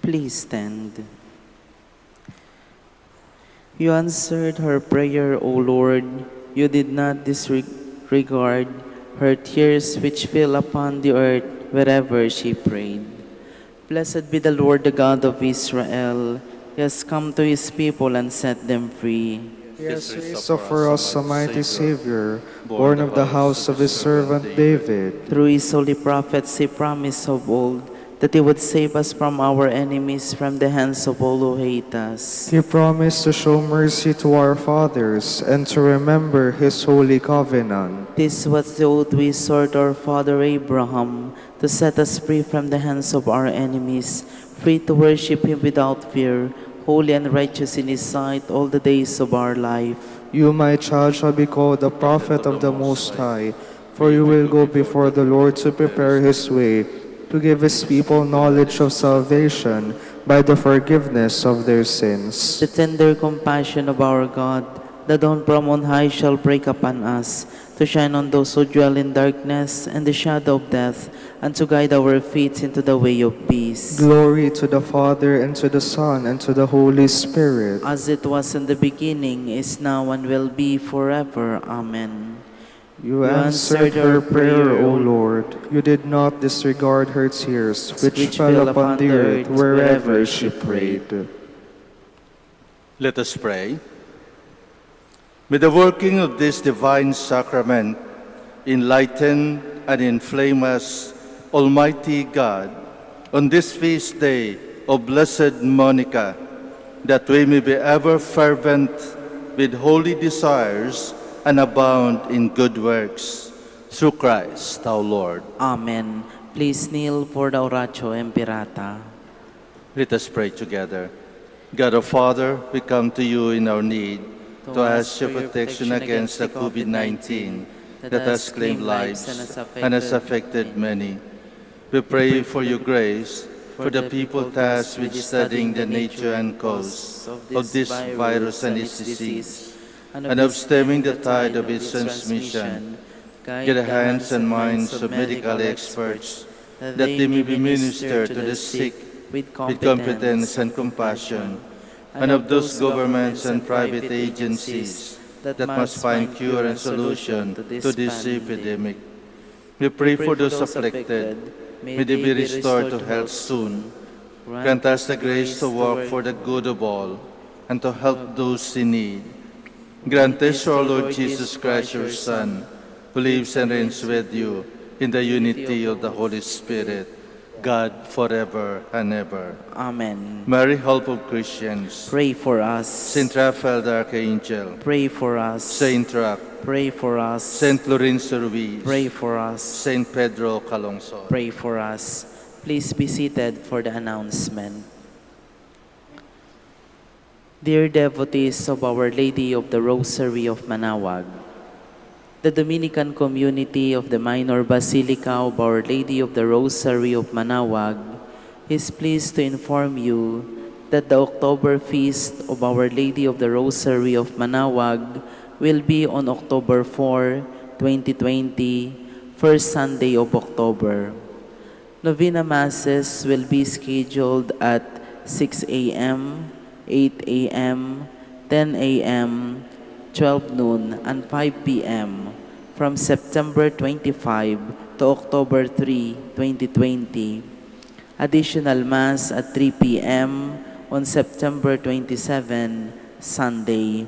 S1: Please stand. You answered her prayer, O Lord. You did not disregard her tears which fell upon the earth wherever she prayed. Blessed be the Lord, the God of Israel. He has come to his people and set them free.
S2: Yes, raise up for us a mighty Savior, born of the house of his servant David.
S1: Through his holy prophets, he promised of old that he would save us from our enemies, from the hands of all who hate us.
S2: He promised to show mercy to our fathers and to remember his holy covenant.
S1: This was the oath we swore to our father Abraham, to set us free from the hands of our enemies, free to worship him without fear, holy and righteous in his sight all the days of our life.
S2: You, my child, shall be called the prophet of the Most High, For you will go before the Lord to prepare his way, to give his people knowledge of salvation by the forgiveness of their sins.
S1: The tender compassion of our God, the dawn from on high shall break upon us, to shine on those who dwell in darkness and the shadow of death, and to guide our feet into the way of peace.
S2: Glory to the Father, and to the Son, and to the Holy Spirit.
S1: As it was in the beginning, is now, and will be forever. Amen.
S2: You answered her prayer, O Lord. You did not disregard her tears, which fell upon the earth wherever she prayed.
S3: Let us pray. May the working of this divine sacrament enlighten and inflame us, Almighty God, on this feast day of Blessed Monica, that we may be ever fervent with holy desires and abound in good works. Through Christ our Lord.
S1: Amen. Please kneel for the Oratio Imperata.
S3: Let us pray together. God our Father, we come to you in our need to ask your protection against the COVID-19 that has claimed lives and has affected many. We pray for your grace for the people tasked with studying the nature and cause of this virus and its disease, and of stemming the tide of its transmission. Guide the hands and minds of medical experts, that they may be ministered to the sick with competence and compassion, and of those governments and private agencies that must find cure and solution to this epidemic. We pray for those afflicted. May they be restored to health soon. Grant us the grace to work for the good of all and to help those in need. Grant this to our Lord Jesus Christ, your Son, who lives and reigns with you in the unity of the Holy Spirit, God forever and ever.
S1: Amen.
S3: Mary, help of Christians.
S1: Pray for us.
S3: Saint Raphael the Archangel.
S1: Pray for us.
S3: Saint Roch.
S1: Pray for us.
S3: Saint Lorenzo Ruiz.
S1: Pray for us.
S3: Saint Pedro Calongso.
S1: Pray for us. Please be seated for the announcement. Dear devotees of Our Lady of the Rosary of Manaoag, the Dominican community of the Minor Basilica of Our Lady of the Rosary of Manaoag is pleased to inform you that the October Feast of Our Lady of the Rosary of Manaoag will be on October 4, 2020, first Sunday of October. Novena Masses will be scheduled at 6 a.m., 8 a.m., 10 a.m., 12 noon, and 5 p.m. from September 25 to October 3, 2020. Additional Mass at 3 p.m. on September 27, Sunday.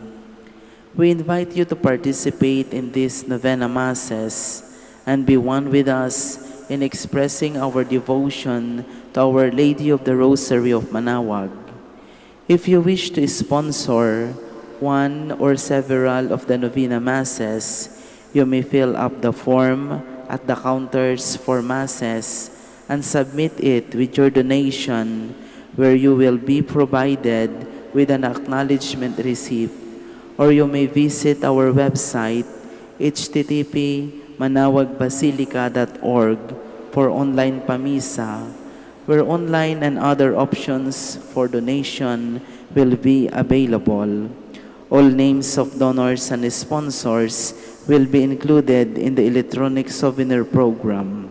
S1: We invite you to participate in these Novena Masses and be one with us in expressing our devotion to Our Lady of the Rosary of Manaoag. If you wish to sponsor one or several of the Novena Masses, you may fill up the form at the counters for Masses and submit it with your donation, where you will be provided with an acknowledgement receipt. Or you may visit our website, http://manawagbasilica.org, for online pamisa, where online and other options for donation will be available. All names of donors and sponsors will be included in the electronic souvenir program.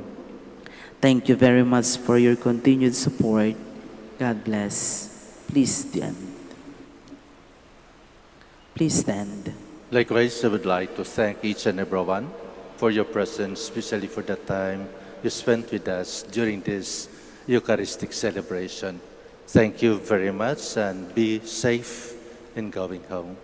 S1: Thank you very much for your continued support. God bless. Please stand. Please stand.
S3: Likewise, I would like to thank each and everyone for your presence, especially for the time you spent with us during this Eucharistic celebration. Thank you very much, and be safe in going home.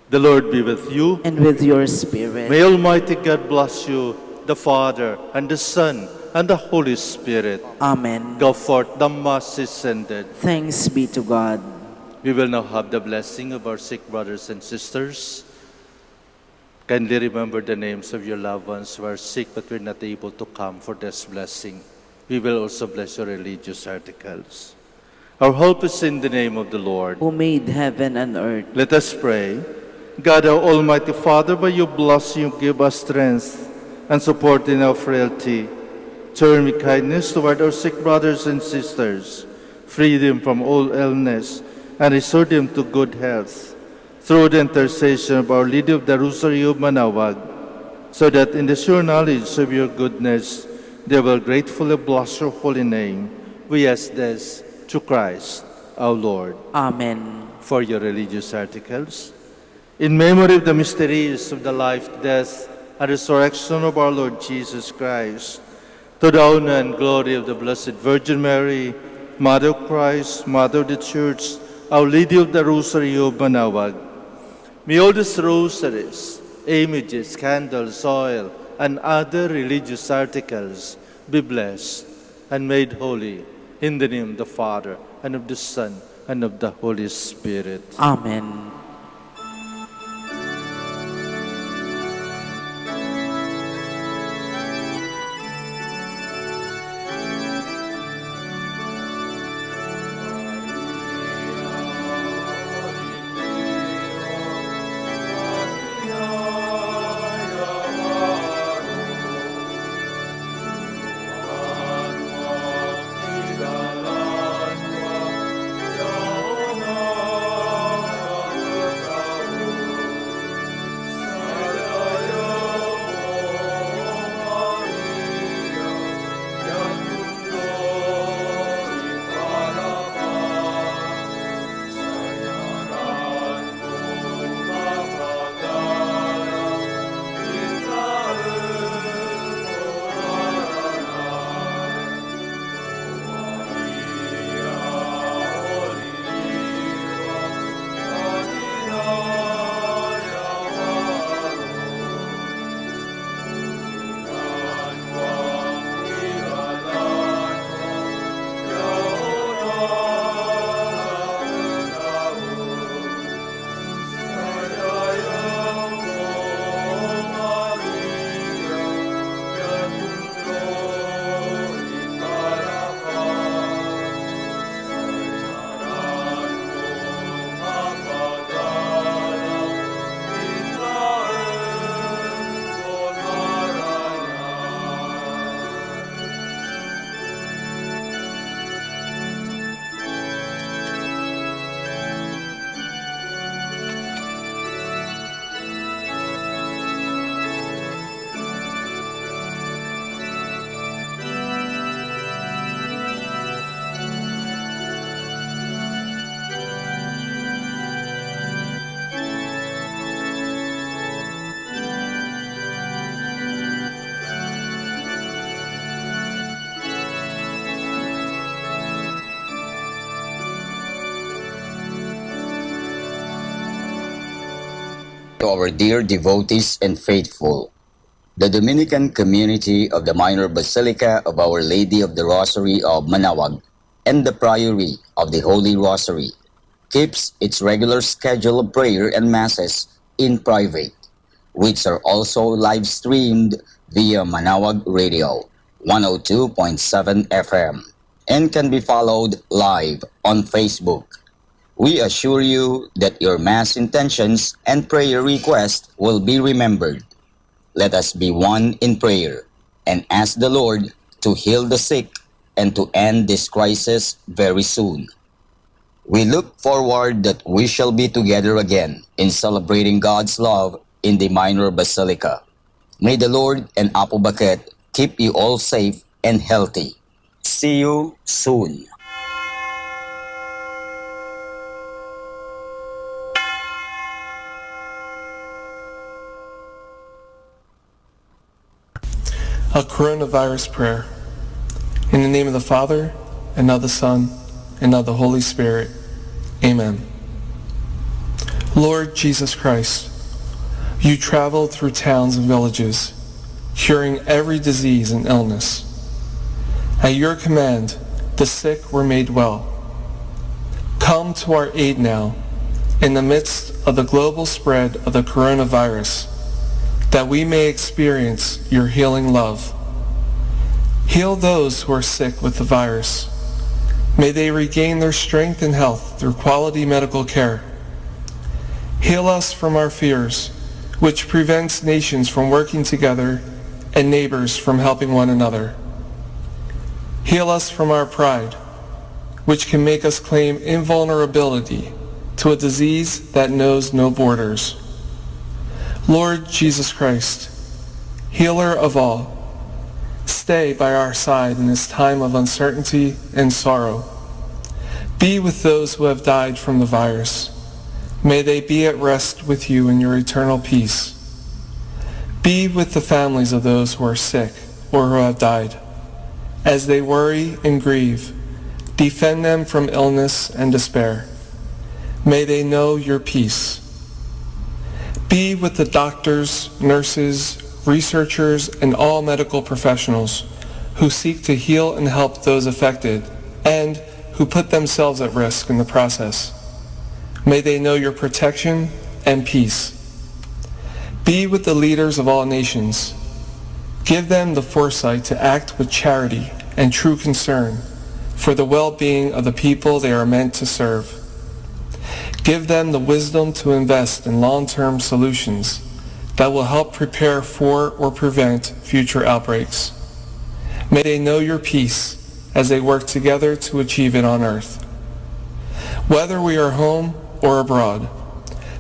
S3: The Lord be with you.
S1: And with your spirit.
S3: May Almighty God bless you, the Father, and the Son, and the Holy Spirit.
S1: Amen.
S3: Go forth, the Mass is ended.
S1: Thanks be to God.
S3: We will now have the blessing of our sick brothers and sisters. Kindly remember the names of your loved ones who are sick but were not able to come for this blessing. We will also bless your religious articles. Our hope is in the name of the Lord,
S1: Who made heaven and earth.
S3: Let us pray. God, our Almighty Father, by your blessing, you give us strength and supporting our frailty. Turn with kindness toward our sick brothers and sisters, free them from all illness, and restore them to good health. Through the intercession of Our Lady of the Rosary of Manaoag, so that in the sure knowledge of your goodness, they will gratefully bless your holy name. We ask this through Christ our Lord.
S1: Amen.
S3: For your religious articles, in memory of the mysteries of the life, death, and resurrection of our Lord Jesus Christ, to the honor and glory of the Blessed Virgin Mary, Mother of Christ, Mother of the Church, Our Lady of the Rosary of Manaoag. May all these rosaries, images, candles, oil, and other religious articles be blessed and made holy in the name of the Father, and of the Son, and of the Holy Spirit.
S1: Amen.
S4: To our dear devotees and faithful, the Dominican community of the Minor Basilica of Our Lady of the Rosary of Manaoag and the Priory of the Holy Rosary keeps its regular schedule of prayer and masses in private, which are also live streamed via Manaoag Radio 102.7 FM and can be followed live on Facebook. We assure you that your Mass intentions and prayer requests will be remembered. Let us be one in prayer and ask the Lord to heal the sick and to end this crisis very soon. We look forward that we shall be together again in celebrating God's love in the Minor Basilica. May the Lord and Apo Baket keep you all safe and healthy. See you soon.
S5: A coronavirus prayer. In the name of the Father, and of the Son, and of the Holy Spirit. Amen. Lord Jesus Christ, you traveled through towns and villages, curing every disease and illness. At your command, the sick were made well. Come to our aid now, in the midst of the global spread of the coronavirus, that we may experience your healing love. Heal those who are sick with the virus. May they regain their strength and health through quality medical care. Heal us from our fears, which prevents nations from working together and neighbors from helping one another. Heal us from our pride, which can make us claim invulnerability to a disease that knows no borders. Lord Jesus Christ, healer of all, stay by our side in this time of uncertainty and sorrow. Be with those who have died from the virus. May they be at rest with you in your eternal peace. Be with the families of those who are sick or who have died. As they worry and grieve, defend them from illness and despair. May they know your peace. Be with the doctors, nurses, researchers, and all medical professionals who seek to heal and help those affected and who put themselves at risk in the process. May they know your protection and peace. Be with the leaders of all nations. Give them the foresight to act with charity and true concern for the well-being of the people they are meant to serve. Give them the wisdom to invest in long-term solutions that will help prepare for or prevent future outbreaks. May they know your peace as they work together to achieve it on earth. Whether we are home or abroad,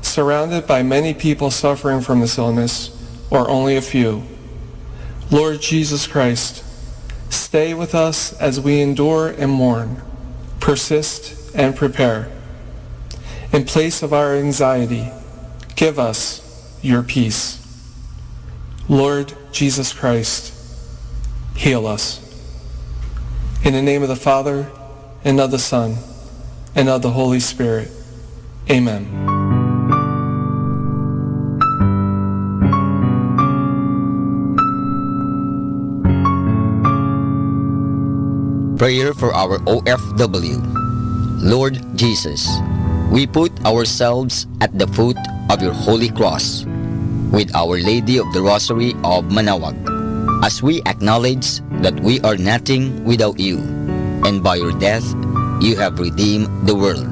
S5: surrounded by many people suffering from this illness, or only a few, Lord Jesus Christ, stay with us as we endure and mourn, persist and prepare. In place of our anxiety, give us your peace. Lord Jesus Christ, heal us. In the name of the Father, and of the Son, and of the Holy Spirit. Amen.
S4: Prayer for our OFW. Lord Jesus, we put ourselves at the foot of your holy cross with Our Lady of the Rosary of Manaoag, as we acknowledge that we are nothing without you, and by your death you have redeemed the world.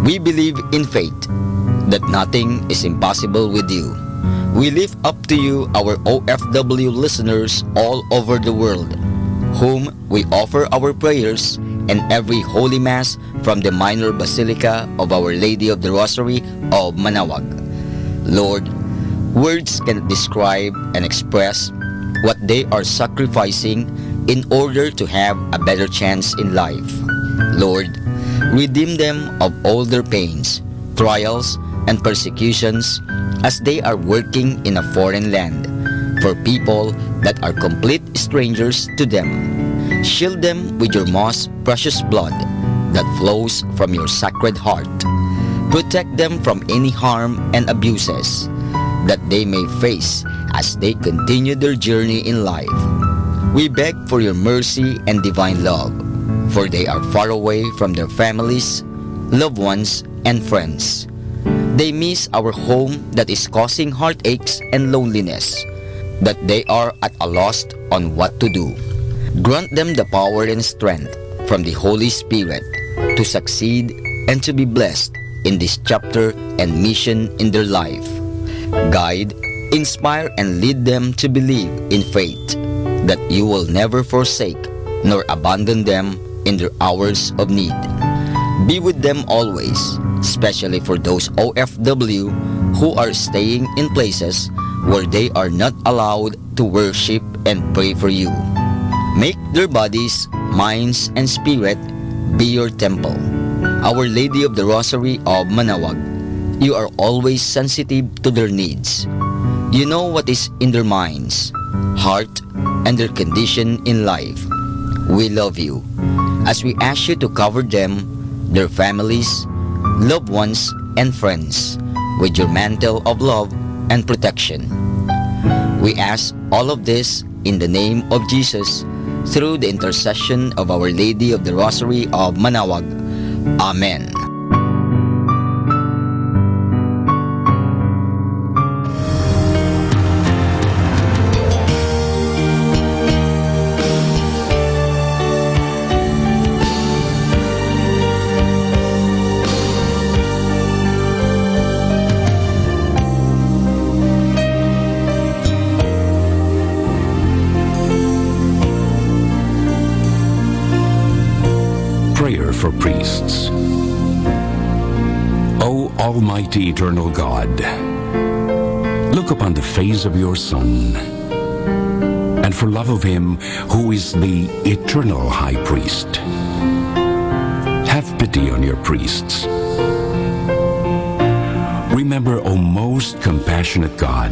S4: We believe in faith that nothing is impossible with you. We lift up to you our OFW listeners all over the world, whom we offer our prayers and every Holy Mass from the Minor Basilica of Our Lady of the Rosary of Manaoag. Lord, words cannot describe and express what they are sacrificing in order to have a better chance in life. Lord, redeem them of all their pains, trials, and persecutions as they are working in a foreign land for people that are complete strangers to them. Shield them with your most precious blood that flows from your sacred heart. Protect them from any harm and abuses that they may face as they continue their journey in life. We beg for your mercy and divine love, for they are far away from their families, loved ones, and friends. They miss our home that is causing heartaches and loneliness, that they are at a loss on what to do. Grant them the power and strength from the Holy Spirit to succeed and to be blessed in this chapter and mission in their life. Guide, inspire, and lead them to believe in faith that you will never forsake nor abandon them in their hours of need. Be with them always, especially for those OFW who are staying in places where they are not allowed to worship and pray for you. Make their bodies, minds, and spirit be your temple. Our Lady of the Rosary of Manaoag, you are always sensitive to their needs. You know what is in their minds, heart, and their condition in life. We love you as we ask you to cover them, their families, loved ones, and friends with your mantle of love and protection. We ask all of this in the name of Jesus, through the intercession of Our Lady of the Rosary of Manaoag. Amen.
S6: for priests. O Almighty Eternal God, look upon the face of your Son, and for love of him who is the eternal High Priest, have pity on your priests. Remember, O most compassionate God,